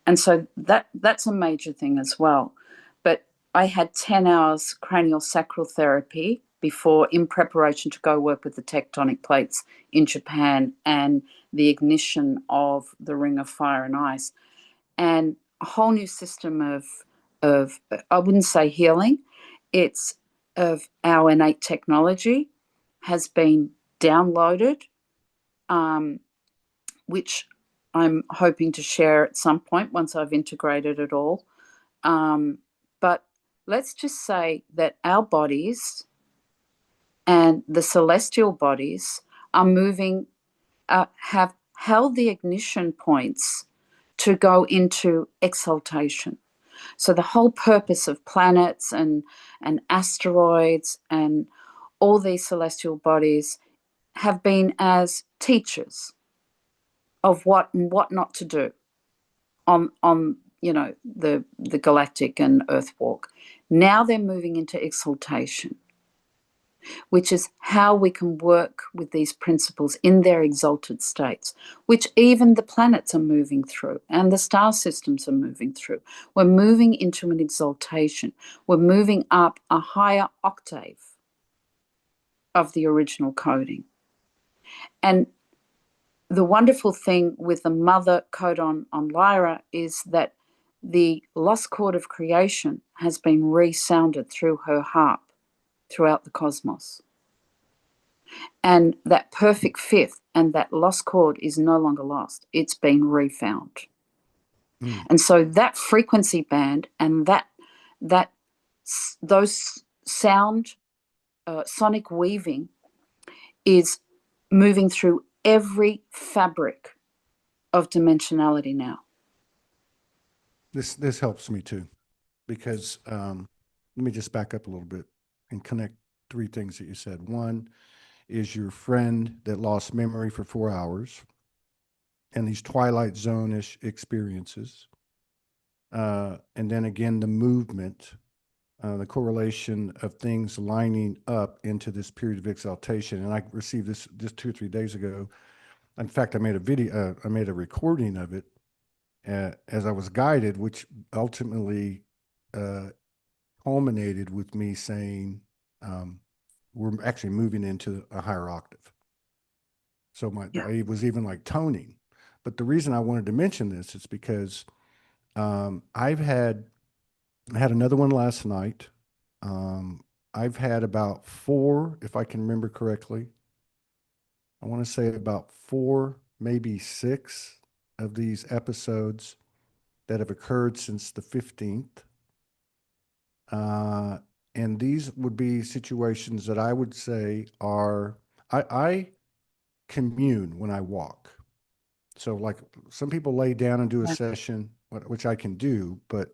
And so that's a major thing as well. But I had 10 hours cranial sacral therapy before, in preparation to go work with the tectonic plates in Japan and the ignition of the Ring of Fire and Ice, and a whole new system of I wouldn't say healing, it's of our innate technology has been downloaded, um, which I'm hoping to share at some point once I've integrated it all. But let's just say that our bodies and the celestial bodies are moving, have held the ignition points to go into exaltation. So the whole purpose of planets and asteroids and all these celestial bodies have been as teachers of what and what not to do on the galactic and Earth walk. Now they're moving into exaltation, which is how we can work with these principles in their exalted states, which even the planets are moving through and the star systems are moving through. We're moving into an exaltation. We're moving up a higher octave of the original coding. And the wonderful thing with the mother codon on Lyra is that the lost chord of creation has been resounded through her harp throughout the cosmos. And that perfect fifth and that lost chord is no longer lost. It's been refound. Mm. And so that frequency band and those sound, sonic weaving is moving through every fabric of dimensionality now. This helps me too, because let me just back up a little bit and connect three things that you said. One is your friend that lost memory for 4 hours and these twilight zone-ish experiences. And then again, the movement, the correlation of things lining up into this period of exaltation. And I received this just 2 or 3 days ago. In fact, I made a recording of it as I was guided, which ultimately culminated with me saying, we're actually moving into a higher octave. So it was even like toning. But the reason I wanted to mention this is because I had another one last night. I've had about 4, if I can remember correctly. I want to say about 4, maybe 6 of these episodes that have occurred since the 15th. And these would be situations that I would say are, I commune when I walk. So like some people lay down and do a session, which I can do, but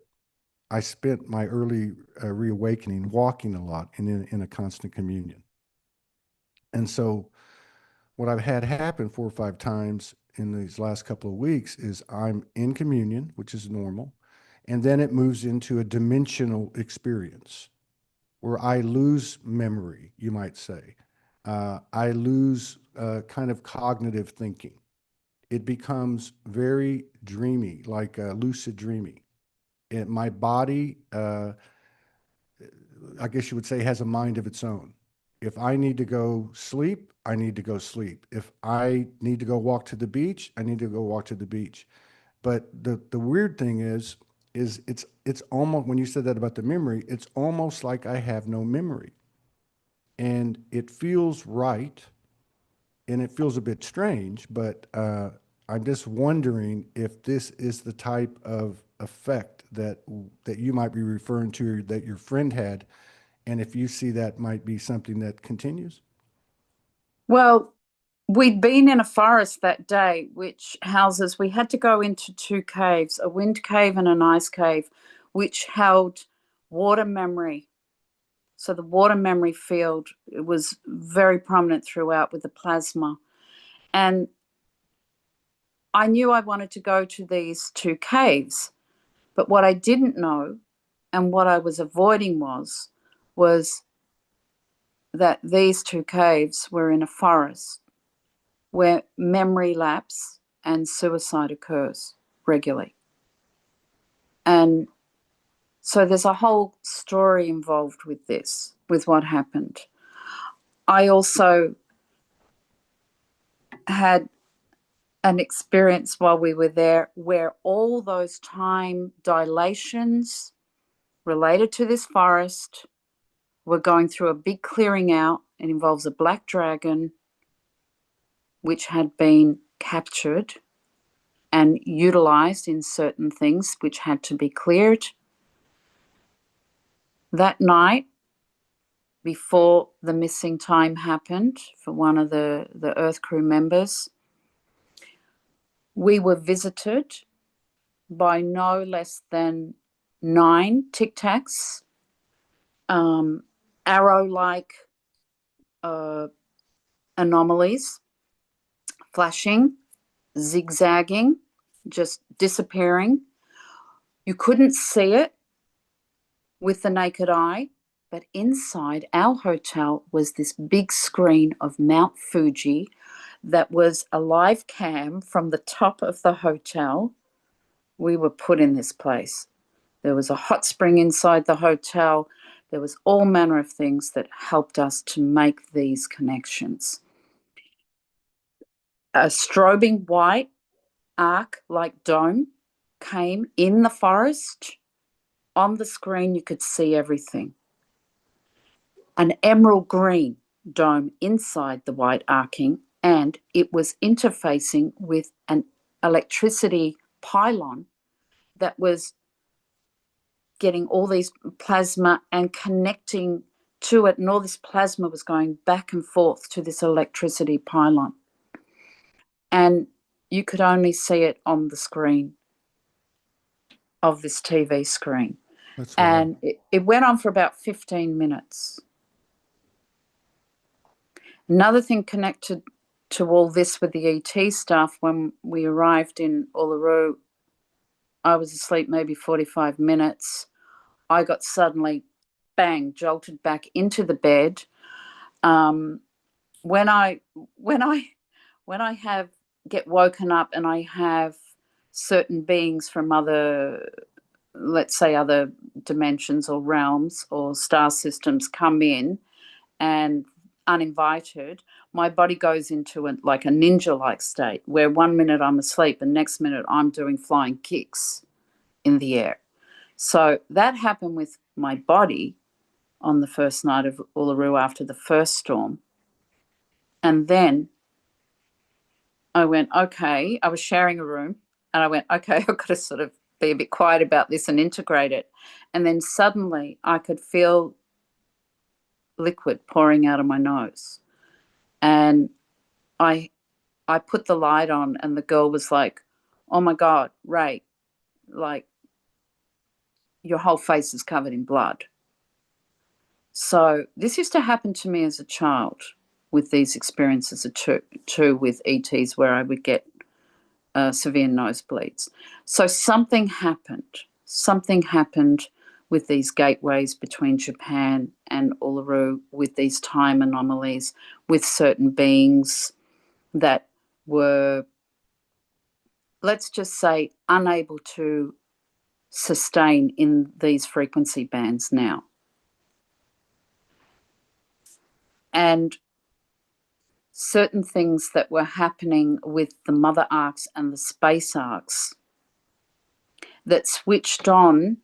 I spent my early reawakening walking a lot and in a constant communion. And so what I've had happen 4 or 5 times in these last couple of weeks is I'm in communion, which is normal, and then it moves into a dimensional experience where I lose memory, you might say. I lose kind of cognitive thinking. It becomes very dreamy, like lucid dreaming. My body, I guess you would say, has a mind of its own. If I need to go sleep, I need to go sleep. If I need to go walk to the beach, I need to go walk to the beach. But the weird thing is it's almost, when you said that about the memory, it's almost like I have no memory. And it feels right, and it feels a bit strange, but I'm just wondering if this is the type of effect that you might be referring to, that your friend had, and if you see that might be something that continues. Well, we'd been in a forest that day, which houses, we had to go into 2 caves, a wind cave and an ice cave, which held water memory. So the water memory field, it was very prominent throughout with the plasma. And I knew I wanted to go to these 2 caves, but what I didn't know and what I was avoiding was that these 2 caves were in a forest where memory lapse and suicide occurs regularly. And so there's a whole story involved with this, with what happened. I also had an experience while we were there where all those time dilations related to this forest were going through a big clearing out. It involves a black dragon which had been captured and utilized in certain things which had to be cleared. That night, before the missing time happened for one of the Earth crew members, we were visited by no less than 9 Tic Tacs, arrow-like anomalies, flashing, zigzagging, just disappearing. You couldn't see it with the naked eye, but inside our hotel was this big screen of Mount Fuji that was a live cam from the top of the hotel. We were put in this place. There was a hot spring inside the hotel. There was all manner of things that helped us to make these connections. A strobing white arc-like dome came in the forest. On the screen, you could see everything. An emerald green dome inside the white arcing, and it was interfacing with an electricity pylon that was getting all these plasma and connecting to it, and all this plasma was going back and forth to this electricity pylon. And you could only see it on the screen of this TV screen. That's And it went on for about 15 minutes. Another thing connected to all this with the ET stuff, when we arrived in Uluru, I was asleep maybe 45 minutes. I got suddenly, bang, jolted back into the bed. When I get woken up and I have certain beings from other, let's say, other dimensions or realms or star systems come in and uninvited, my body goes into like a ninja-like state where 1 minute I'm asleep and next minute I'm doing flying kicks in the air. So that happened with my body on the first night of Uluru after the first storm. And then I went, okay, I was sharing a room and I went, okay, I've got to sort of be a bit quiet about this and integrate it. And then suddenly I could feel liquid pouring out of my nose. And I put the light on and the girl was like, oh my God, Ray, like your whole face is covered in blood. So this used to happen to me as a child with these experiences too with ETs, where I would get severe nosebleeds. So something happened. Something happened with these gateways between Japan and Uluru, with these time anomalies, with certain beings that were, let's just say, unable to sustain in these frequency bands now. And certain things that were happening with the mother arcs and the space arcs that switched on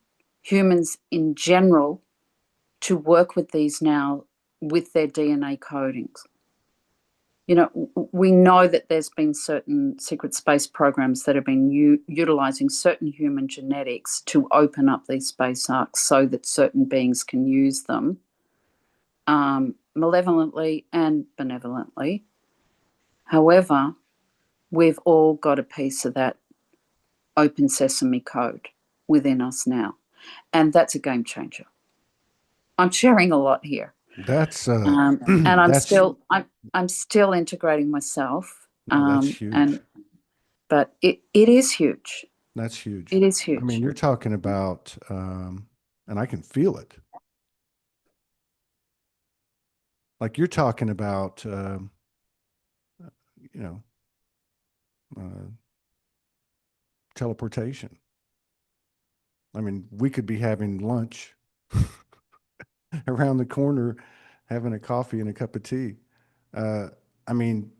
humans in general to work with these now with their DNA codings. You know, we know that there's been certain secret space programs that have been utilizing certain human genetics to open up these space arcs so that certain beings can use them malevolently and benevolently. However, we've all got a piece of that open sesame code within us now, and that's a game changer. I'm sharing a lot here. That's And I'm that's still integrating myself. no, that's huge. But it is huge. That's huge. It is I mean, huge. you're talking about, and I can feel it. Like you're talking about, you know, uh, teleportation. I mean, we could be having lunch around the corner, having a coffee and a cup of tea. Uh, I mean,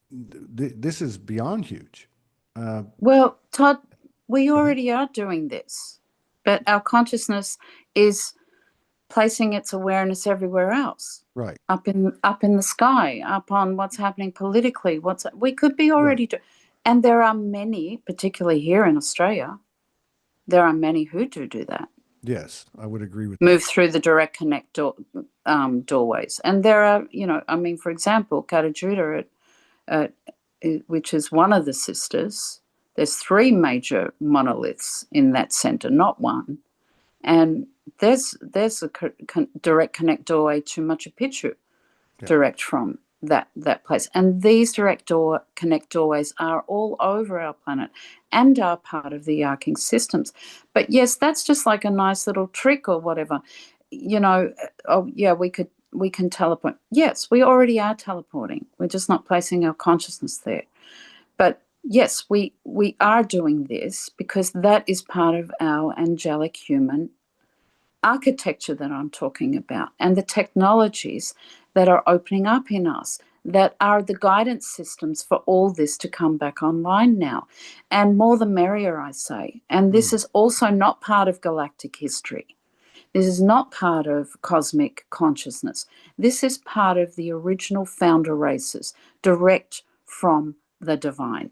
this is beyond huge. Well, Todd, we already are doing this, but our consciousness is placing its awareness everywhere else. Right. Up in the sky, up on what's happening politically. We could be already Right. and there are many, particularly here in Australia, there are many who do that. Yes, I would agree with move that. through the direct connect doorways. And there are, I mean, for example, Kata Judah, which is one of the sisters, there's three major monoliths in that center, not one. And there's a direct connect doorway to Machu Picchu, Yeah, direct from that place. And these direct connect doorways are all over our planet and are part of the arcing systems. But yes, that's just like a nice little trick or whatever. Oh yeah, we can teleport. Yes, we already are teleporting. We're just not placing our consciousness there. But yes, we are doing this because that is part of our angelic human architecture that I'm talking about, and the technologies that are opening up in us that are the guidance systems for all this to come back online now. And more the merrier, I say. And this is also not part of galactic history. This is not part of cosmic consciousness. This is part of the original founder races, direct from the divine,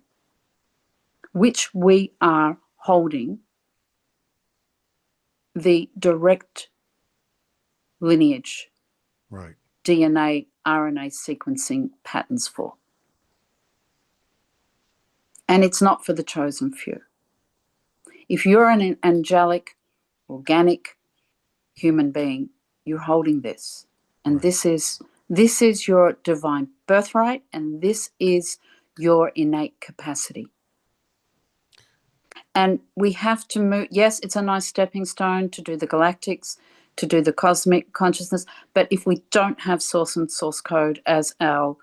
which we are holding the direct lineage, right, DNA, RNA sequencing patterns for. And it's not for the chosen few. If you're an angelic, organic human being, you're holding this. And right, this is your divine birthright, and this is your innate capacity. And we have to move. Yes, it's a nice stepping stone to do the galactics, to do the cosmic consciousness. But if we don't have source and source code as our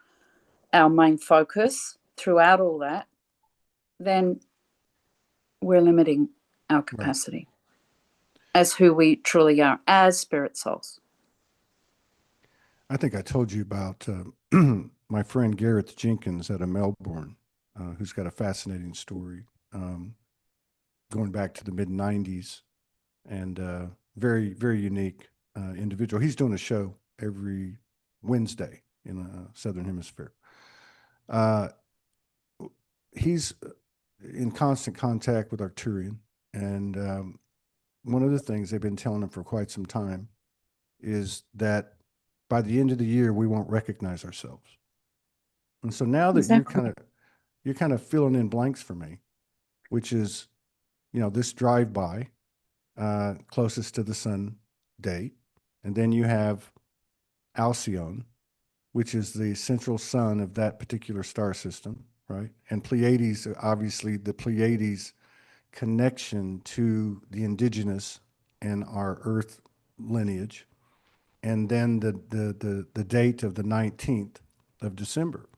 main focus throughout all that, then we're limiting our right. capacity as who we truly are as spirit souls. I think I told you about my friend Gareth Jenkins out of Melbourne, who's got a fascinating story going back to the mid 90s, and very, very unique individual. He's doing a show every Wednesday in the Southern Hemisphere. Uh, he's in constant contact with Arcturian, and one of the things they've been telling him for quite some time is that by the end of the year we won't recognize ourselves. And so now that Exactly. you're kind of filling in blanks for me, which is, this drive by closest to the sun date, and then you have Alcyone, which is the central sun of that particular star system, right? And Pleiades, obviously, the Pleiades connection to the indigenous and our Earth lineage, and then the date of the 19th of December.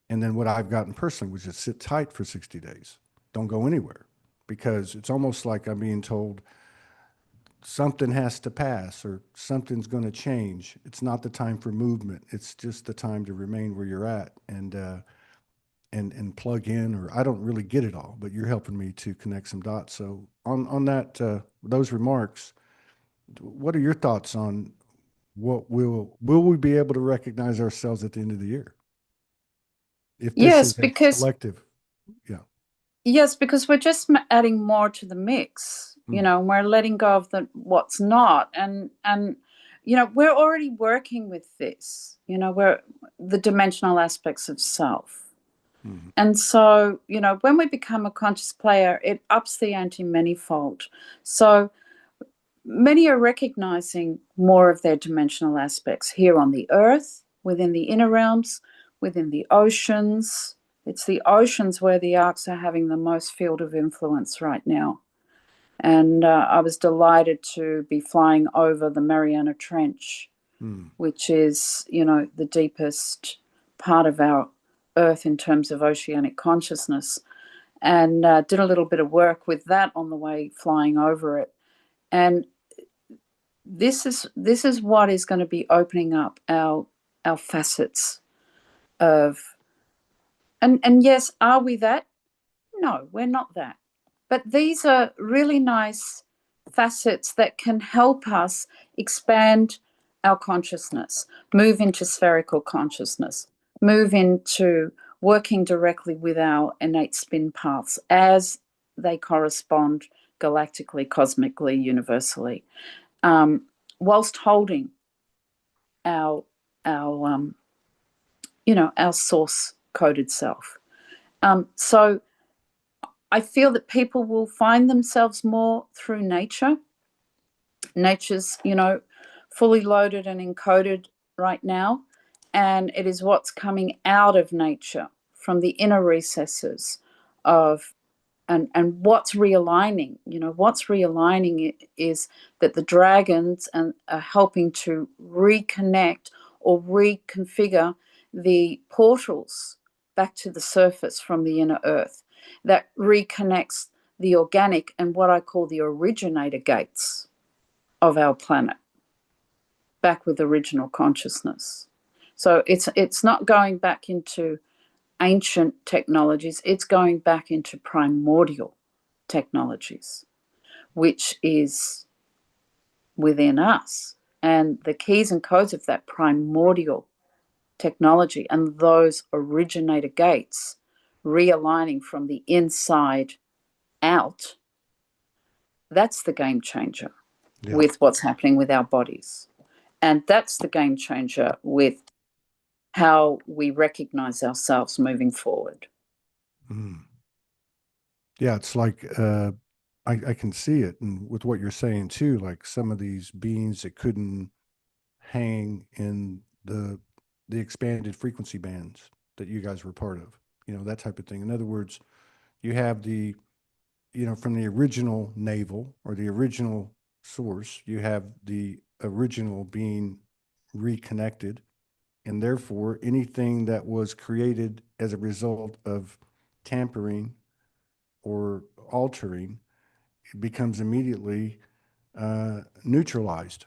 And then what I've gotten personally was just sit tight for 60 days. Don't go anywhere, because it's almost like I'm being told something has to pass or something's going to change. It's not the time for movement. It's just the time to remain where you're at and plug in. Or I don't really get it all, but you're helping me to connect some dots. So on that those remarks, what are your thoughts on what will we be able to recognize ourselves at the end of the year if this Yes, is a because collective? Yeah. yes, because we're just adding more to the mix, Mm, and we're letting go of the what's not, and we're already working with this. We're the dimensional aspects of self. mm, And so, when we become a conscious player, it ups the ante manyfold. So many are recognizing more of their dimensional aspects here on the earth, within the inner realms, within the oceans. It's the oceans where the arcs are having the most field of influence right now. And I was delighted to be flying over the Mariana Trench, mm. which is, the deepest part of our earth in terms of oceanic consciousness, and did a little bit of work with that on the way flying over it. And this is what is going to be opening up our facets of, and yes, are we that? No, we're not that. But these are really nice facets that can help us expand our consciousness, move into spherical consciousness, move into working directly with our innate spin paths as they correspond galactically, cosmically, universally, whilst holding our our source coded self. So I feel that people will find themselves more through nature. Nature's, fully loaded and encoded right now, and it is what's coming out of nature from the inner recesses of and what's realigning. What's realigning it is that the dragons are helping to reconnect or reconfigure the portals back to the surface from the inner earth that reconnects the organic and what I call the originator gates of our planet back with original consciousness. So it's not going back into ancient technologies, it's going back into primordial technologies, which is within us. And the keys and codes of that primordial technology and those originator gates realigning from the inside out, that's the game changer Yeah. with what's happening with our bodies. And that's the game changer with how we recognize ourselves moving forward. Mm. Yeah, it's like I can see it, and with what you're saying too, like some of these beings that couldn't hang in the expanded frequency bands that you guys were part of, that type of thing. In other words, you have from the original navel or the original source, you have the original being reconnected, and therefore anything that was created as a result of tampering or altering becomes immediately neutralized,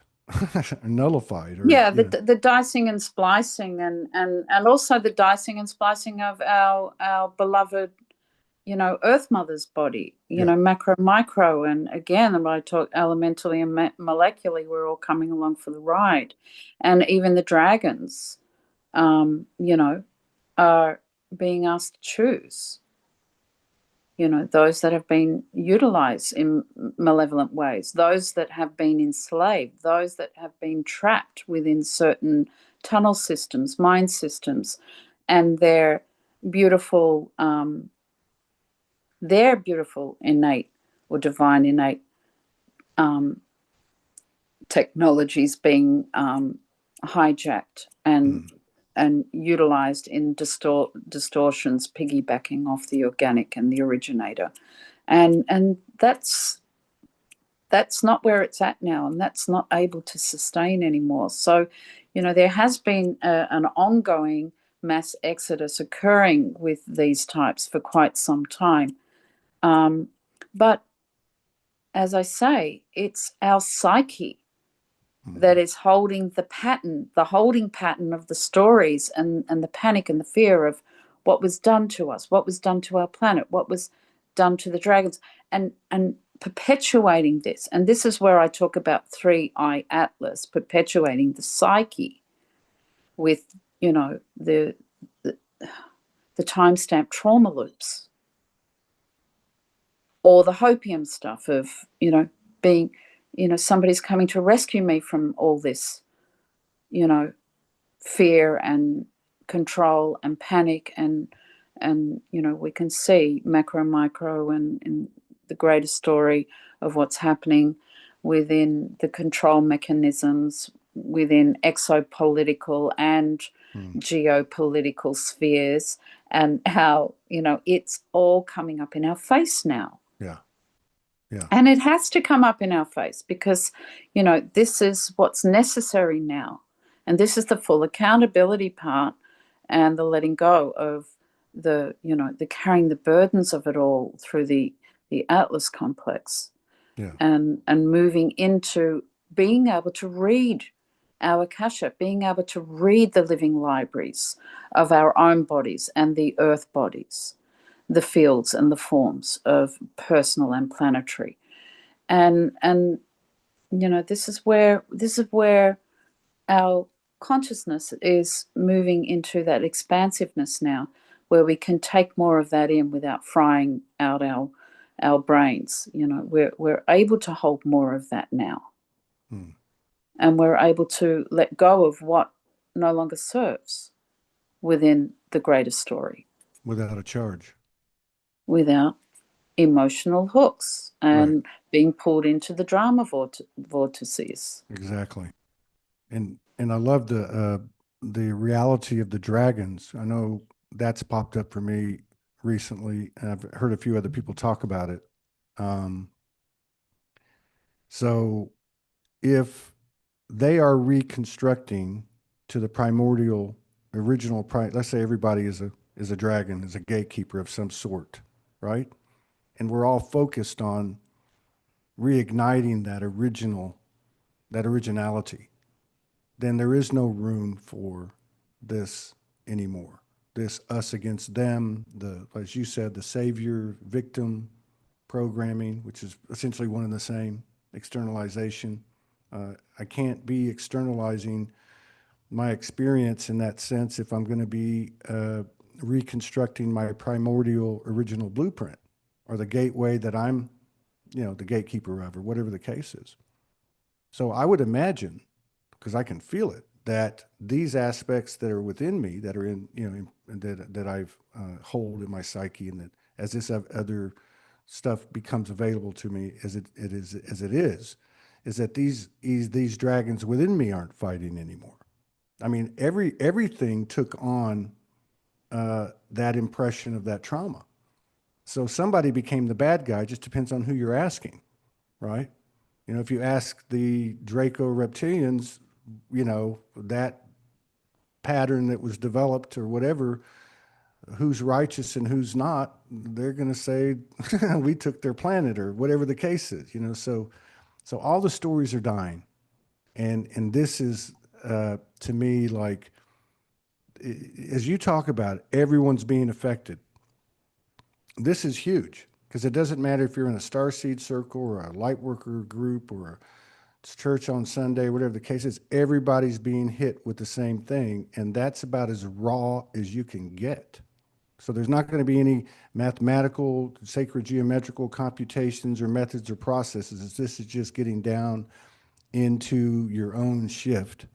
nullified, or Yeah, the dicing and splicing and also the dicing and splicing of our beloved, Earth Mother's body, yeah, macro, micro. And again, when I talk elementally and molecularly, we're all coming along for the ride. And even the dragons, are being asked to choose. Those that have been utilized in malevolent ways, those that have been enslaved, those that have been trapped within certain tunnel systems, mind systems, and beautiful, their beautiful innate or divine innate technologies being hijacked mm, and utilized in distortions, piggybacking off the organic and the originator, and that's not where it's at now, and that's not able to sustain anymore. So, there has been an ongoing mass exodus occurring with these types for quite some time. But as I say, it's our psyche that mm, is holding the pattern, the holding pattern of the stories and the panic and the fear of what was done to us, what was done to our planet, what was done to the dragons, and perpetuating this. And this is where I talk about 3-eye atlas, perpetuating the psyche with, the, the timestamp trauma loops or the hopium stuff of, being, somebody's coming to rescue me from all this, fear and control and panic and we can see macro, micro, and in the greater story of what's happening within the control mechanisms within exopolitical and mm, geopolitical spheres, and how it's all coming up in our face now. yeah, yeah, And it has to come up in our face because, this is what's necessary now. And this is the full accountability part and the letting go of the carrying the burdens of it all through the Atlas complex, yeah, and moving into being able to read our Akasha, being able to read the living libraries of our own bodies and the earth bodies, the fields and the forms of personal and planetary. And this is where our consciousness is moving into that expansiveness now, where we can take more of that in without frying out our brains. You know, we're able to hold more of that now, and we're able to let go of what no longer serves within the greater story Without a charge. without emotional hooks Right. and being pulled into the drama vortices. Exactly. And I love the reality of the dragons. I know that's popped up for me recently, and I've heard a few other people talk about it. Um, so if they are reconstructing to the primordial original let's say everybody is a dragon, is a gatekeeper of some sort, right? And we're all focused on reigniting that originality, then there is no room for this anymore. This us against them, as you said, the savior victim programming, which is essentially one and the same, externalization. I can't be externalizing my experience in that sense if I'm going to be reconstructing my primordial original blueprint or the gateway that I'm, the gatekeeper of, or whatever the case is. So I would imagine, because I can feel it, that these aspects that are within me, that are in, that I've hold in my psyche, and that as this other stuff becomes available to me, as it is that these dragons within me aren't fighting anymore. I mean, everything took on that impression of that trauma. So somebody became the bad guy. It just depends on who you're asking, right? If you ask the Draco reptilians, that pattern that was developed or whatever, who's righteous and who's not, they're going to say we took their planet or whatever the case is. So all the stories are dying, and this is to me like, as you talk about it, everyone's being affected. This is huge because it doesn't matter if you're in a starseed circle or a light worker group or a church on Sunday, whatever the case is, everybody's being hit with the same thing. And that's about as raw as you can get. So there's not going to be any mathematical, sacred geometrical computations or methods or processes. This is just getting down into your own shift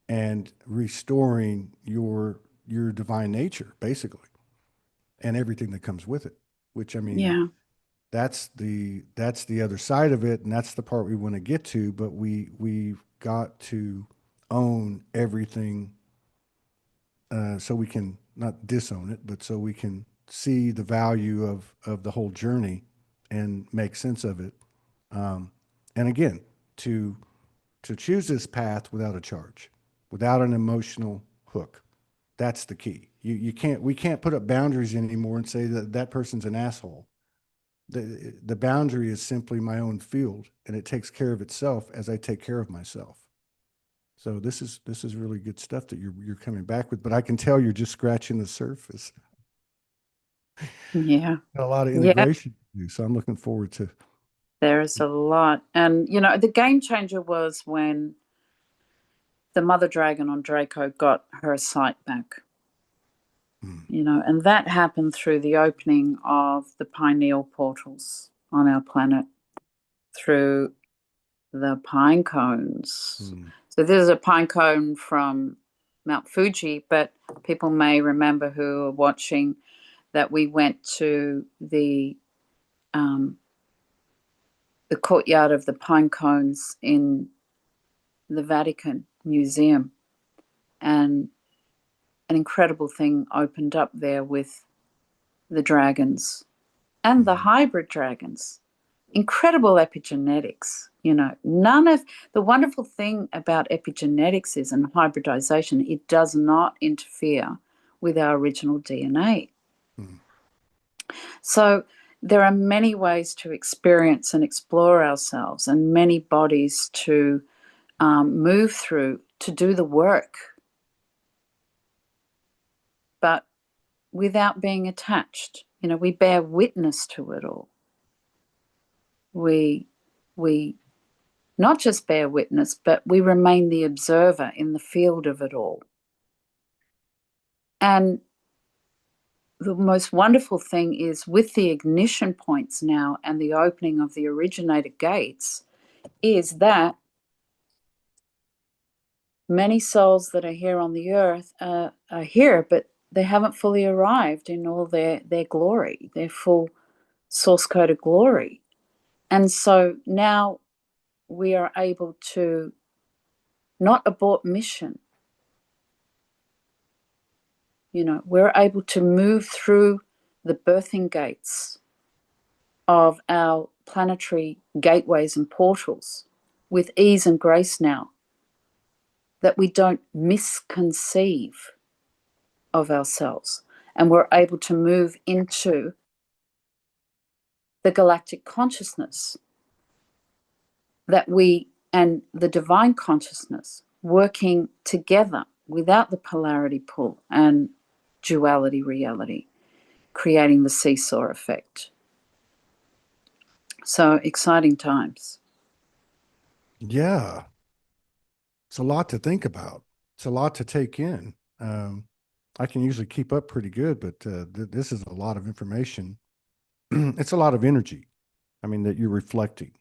and restoring your divine nature, basically, and everything that comes with it. Which, I mean, Yeah. that's the other side of it, and that's the part we want to get to. But we've got to own everything, so we can not disown it, but so we can see the value of the whole journey and make sense of it. And again, to choose this path without a charge, without an emotional hook. That's the key. You can't we can't put up boundaries anymore and say that that person's an asshole. The boundary is simply my own field, and it takes care of itself as I take care of myself. So this is really good stuff that you're coming back with, but I can tell you're just scratching the surface. Yeah. Got a lot of Yeah. integration to do, so I'm looking forward to. There is a lot. And, the game changer was when the mother dragon on Draco got her sight back, Mm, and that happened through the opening of the pineal portals on our planet through the pine cones. mm, So this is a pine cone from Mount Fuji, but people may remember who are watching that we went to the courtyard of the pine cones in the Vatican Museum, and an incredible thing opened up there with the dragons and the mm, hybrid dragons. Incredible epigenetics. None of the wonderful thing about epigenetics is, and hybridization, it does not interfere with our original DNA. mm, So there are many ways to experience and explore ourselves, and many bodies to move through to do the work, but without being attached. We bear witness to it all. We not just bear witness, but we remain the observer in the field of it all. And the most wonderful thing is with the ignition points now and the opening of the originator gates is that many souls that are here on the earth are here, but they haven't fully arrived in all their glory, their full source coded glory. And so now we are able to not abort mission. We're able to move through the birthing gates of our planetary gateways and portals with ease and grace now, that we don't misconceive of ourselves, and we're able to move into the galactic consciousness that we and the divine consciousness working together without the polarity pull and duality reality, creating the seesaw effect. So exciting times. Yeah. It's a lot to think about. It's a lot to take in. I can usually keep up pretty good, but this is a lot of information. It's a lot of energy. I mean, that you're reflecting.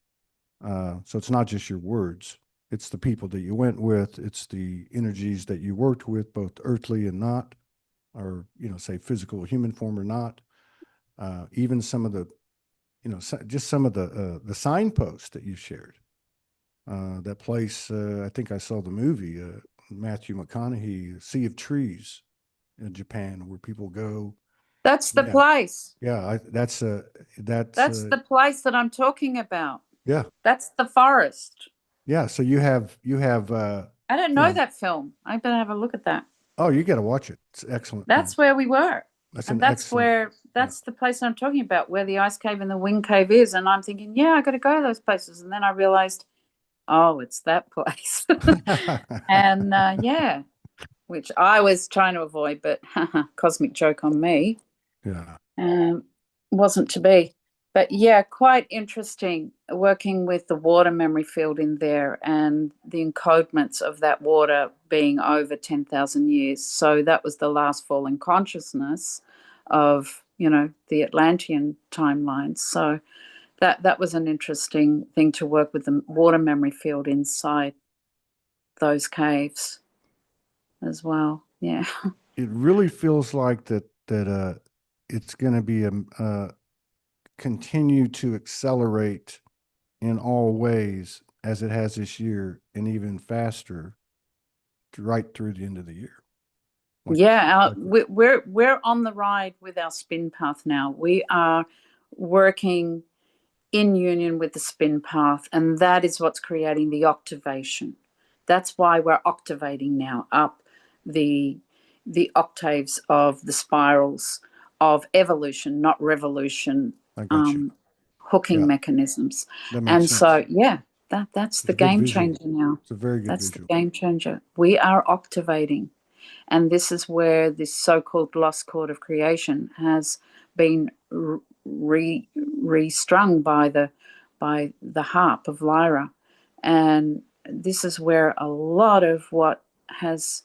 So it's not just your words. It's the people that you went with. It's the energies that you worked with, both earthly and not, or, say physical human form or not. Even some of the, just some of the signposts that you shared. That place, I think I saw the movie, Matthew McConaughey, Sea of Trees in Japan, where people go. That's the Yeah, place. yeah, that's That's the place that I'm talking about. yeah, That's the forest. yeah. So you have I don't you know know, that film. I better have a look at that. oh, you got to watch it. It's an excellent film. That's where we were. That's And an excellent. Yeah. that's the place I'm talking about, where the ice cave and the wind cave is. And I'm thinking, yeah, I got to go to those places. And then I realized, oh, it's that place. And yeah, which I was trying to avoid, but cosmic joke on me. Yeah. Um, wasn't to be. But yeah, quite interesting working with the water memory field in there and the encodements of that water being over 10,000 years. So that was the last fall in consciousness of, the Atlantean timeline. So that was an interesting thing to work with the water memory field inside those caves as well. Yeah. It really feels like that it's going to be continue to accelerate in all ways as it has this year, and even faster right through the end of the year. Like, Yeah, like we're on the ride with our spin path now. We are working in union with the spin path, and that is what's creating the octavation. That's why we're octavating now up the octaves of the spirals of evolution, not revolution, I got you. hooking Yeah, mechanisms. that makes And so, sense. yeah, that's It's the a good game visual. changer now. It's a very good That's the visual. game changer. We are octavating. And this is where this so-called lost chord of creation has been restrung by the harp of Lyra. And this is where a lot of what has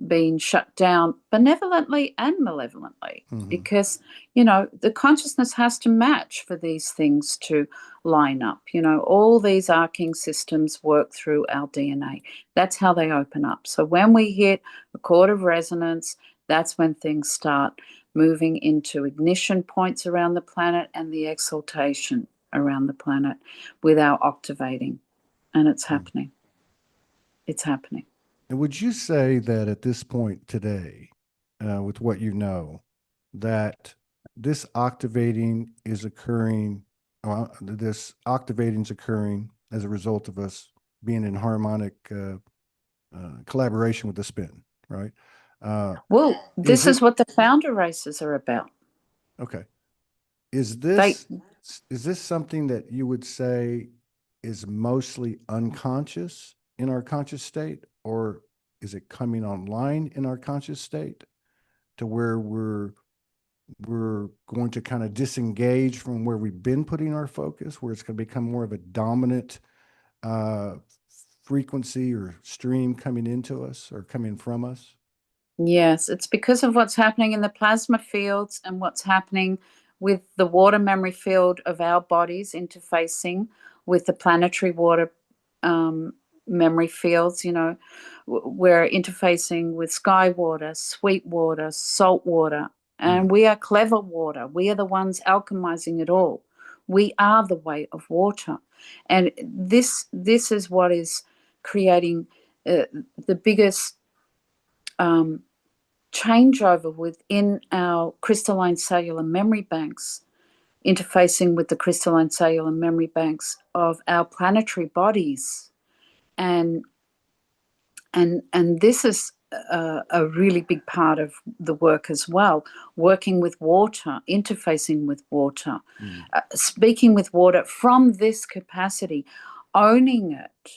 been shut down benevolently and malevolently, Hmm. because the consciousness has to match for these things to line up. All these arcing systems work through our DNA. That's how they open up. So when we hit a chord of resonance, that's when things start moving into ignition points around the planet and the exaltation around the planet with our octavating. And it's happening. It's happening. And would you say that at this point today, with what you know, that this octavating is occurring, this octavating is occurring as a result of us being in harmonic collaboration with the spin, right? Uh, Well, is this it is what the founder races are about. okay? Is They, this something that you would say is mostly unconscious in our conscious state, or is it coming online in our conscious state to where we're going to kind of disengage from where we've been putting our focus, where it's going to become more of a dominant uh, frequency or stream coming into us or coming from us? Yes, it's because of what's happening in the plasma fields and what's happening with the water memory field of our bodies interfacing with the planetary water um, memory fields. We're interfacing with sky water, sweet water, salt water, Mm, and we are clever water. We are the ones alchemizing it all. We are the way of water, and this is what is creating the biggest um, changeover within our crystalline cellular memory banks, interfacing with the crystalline cellular memory banks of our planetary bodies, and this is a really big part of the work as well. Working with water, interfacing with water, mm, speaking with water from this capacity, owning it.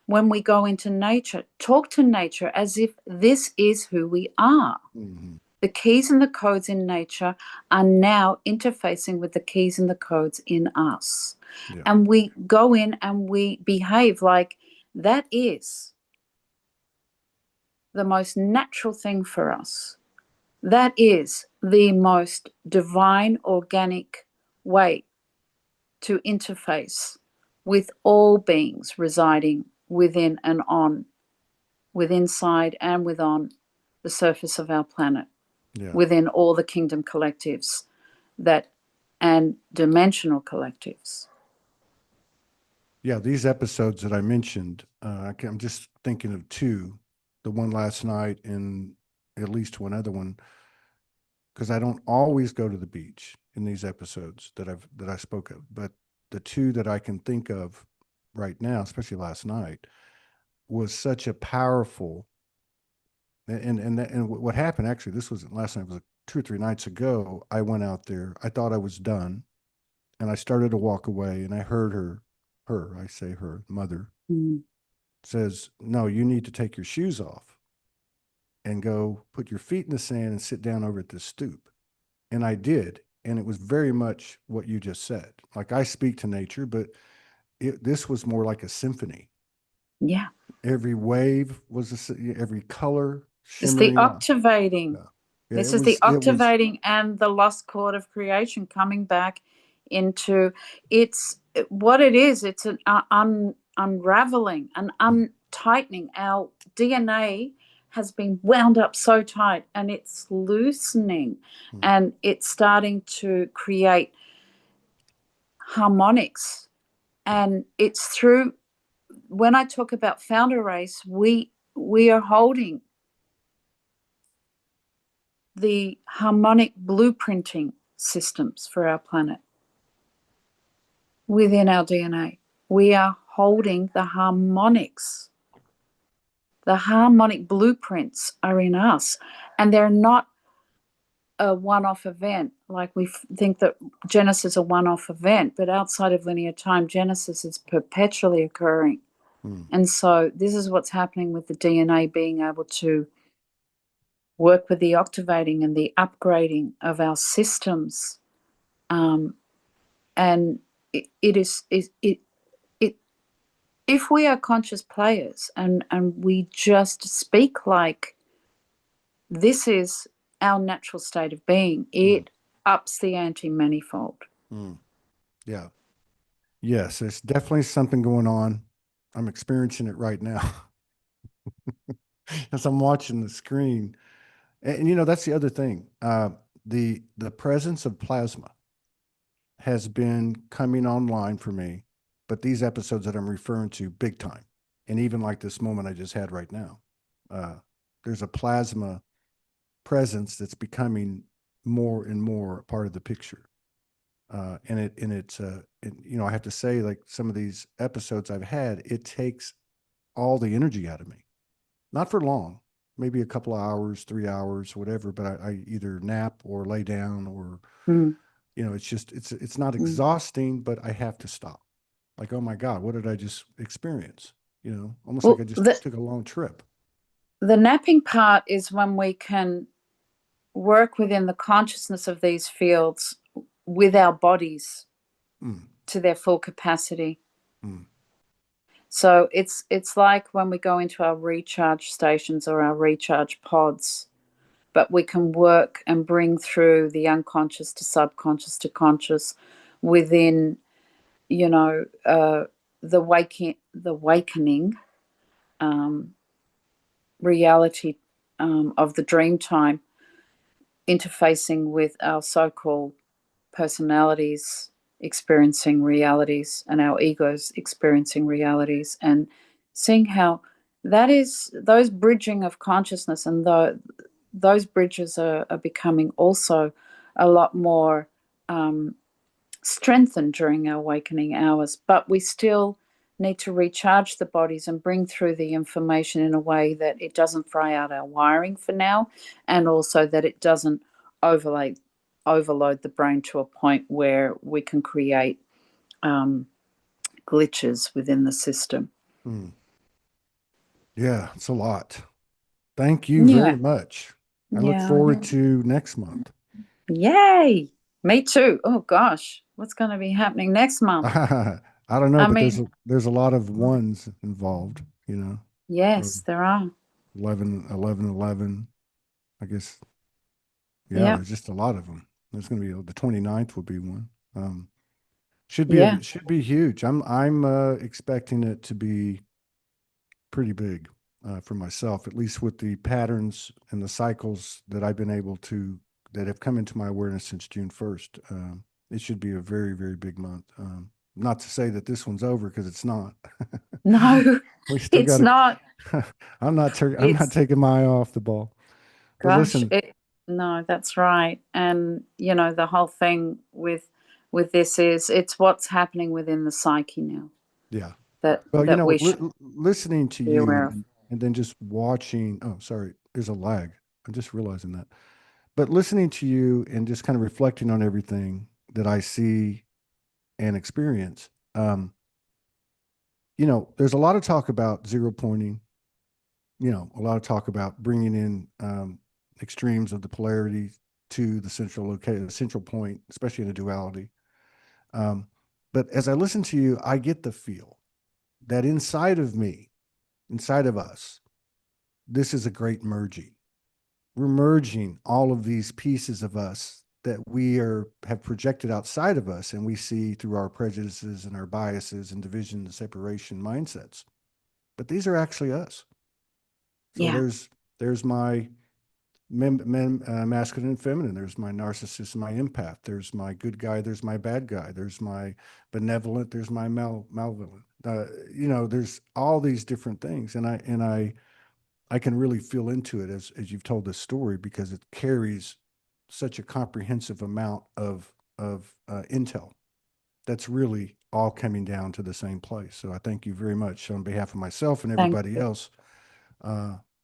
When we go into nature, talk to nature as if this is who we are. mhm. The keys and the codes in nature are now interfacing with the keys and the codes in us. Yeah. And we go in and we behave like that is the most natural thing for us. That is the most divine, organic way to interface with all beings residing within and on, with inside and with on the surface of our planet, Yeah. within all the kingdom collectives that and dimensional collectives. Yeah. These episodes that I mentioned, I'm just thinking of two, the one last night and at least one other one, because I don't always go to the beach in these episodes that I spoke of, but the two that I can think of right now, especially last night, was such a powerful. And what happened actually, this wasn't last night, it was like 2 or 3 nights ago. I went out there. I thought I was done, and I started to walk away, and I heard I say her mother Mm. says, "No, you need to take your shoes off and go put your feet in the sand and sit down over at this stoop." And I did, and it was very much what you just said. Like, I speak to nature, but this was more like a symphony. Yeah. Every wave was every color It's the shimmering. octavating. Yeah, yeah. This It is the was. It was. octavating and the lost chord of creation coming back into it's what it is. It's an unraveling, an Mm, untightening. Our DNA has been wound up so tight and it's loosening mm, and it's starting to create harmonics. yeah, And it's through when I talk about founder race, we are holding the harmonic blueprinting systems for our planet within our DNA. We are holding the harmonics. The harmonic blueprints are in us, and they're not a one off event. Like we think that Genesis is a one off event, but outside of linear time, Genesis is perpetually occurring. mm, And so, this is what's happening with the DNA being able to work with the octavating and the upgrading of our systems. And it is it if we are conscious players and we just speak like this is our natural state of being, mm, it ups the ante manifold. mm. Yeah. Yes, there's definitely something going on. I'm experiencing it right now as I'm watching the screen. And that's the other thing. The presence of plasma has been coming online for me, but these episodes that I'm referring to, big time, and even like this moment I just had right now, uh, there's a plasma presence that's becoming more and more a part of the picture. I have to say, like, some of these episodes I've had, it takes all the energy out of me. Not for long, maybe a couple of hours, 3 hours, whatever. But I either nap or lay down, or Mm, it's not mm. exhausting, but I have to stop. Like, oh my God, what did I just experience? Almost like I Well, just the took a long trip. the napping part is when we can work within the consciousness of these fields with our bodies Mm, to their full capacity. mm, So it's like when we go into our recharge stations or our recharge pods, but we can work and bring through the unconscious to subconscious to conscious within, you know, the wakening um, reality of the dream time, interfacing with our so-called personalities experiencing realities and our egos experiencing realities, and seeing how that is those bridging of consciousness, and those bridges are becoming also a lot more strengthened during our awakening hours. But we still need to recharge the bodies and bring through the information in a way that it doesn't fry out our wiring for now, and also that it doesn't overlay overload the brain to a point where we can create um, glitches within the system. Hmm. Yeah, it's a lot. Thank you very Yeah, much. I look yeah, forward to next month. yay! Me too. Oh gosh, what's going to be happening next month? I don't know, I but mean, there's a lot of ones involved, you know, or yes, there are. 11, 11, 11. I guess, yeah, Yeah, there's just a lot of them. There's going to be the 29th will be one. Um, yeah, should be huge. I'm expecting it to be pretty big for myself, at least with the patterns and the cycles that I've been able to that have come into my awareness since June 1st. It should be a very, very big month. Not to say that this one's over because it's not. no, We still got it's not. to. I'm not It's taking my eye off the ball. But gosh, listen, it no, that's right. And you know, the whole thing with this is it's what's happening within the psyche now yeah. Well, that we should listening to be you aware of. and then just watching. Oh, sorry, there's a lag. I'm just realizing that. But listening to you and just kind of reflecting on everything that I see and experience, there's a lot of talk about zero pointing, a lot of talk about bringing in extremes of the polarity to the the central point, especially in a duality. Um, but as I listen to you, I get the feel that inside of me, inside of us, this is a great merging. We're merging all of these pieces of us that we have projected outside of us, and we see through our prejudices and our biases and division and separation mindsets. But these are actually us. So Yeah, there's my masculine and feminine. There's my narcissist, my empath. There's my good guy. There's my bad guy. There's my benevolent. There's my malevolent. There's all these different things, and I can really feel into it as you've told this story because it carries such a comprehensive amount of intel that's really all coming down to the same place. So I thank you very much on behalf of myself and thank everybody you. else.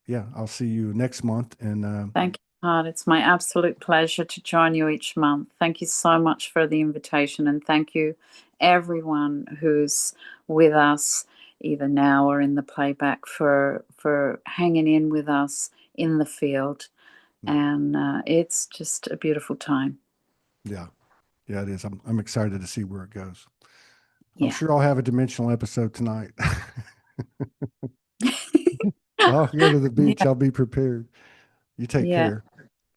Yeah, I'll see you next month. And Thank you, Hart. It's my absolute pleasure to join you each month. Thank you so much for the invitation, and thank you, everyone who's with us, either now or in the playback, for hanging in with us in the field. And it's just a beautiful time. yeah, yeah, it is. I'm excited to see where it goes. I'm Yeah. sure I'll have a dimensional episode tonight. I'll go to the beach. Yeah. I'll be prepared. You take Yeah. care.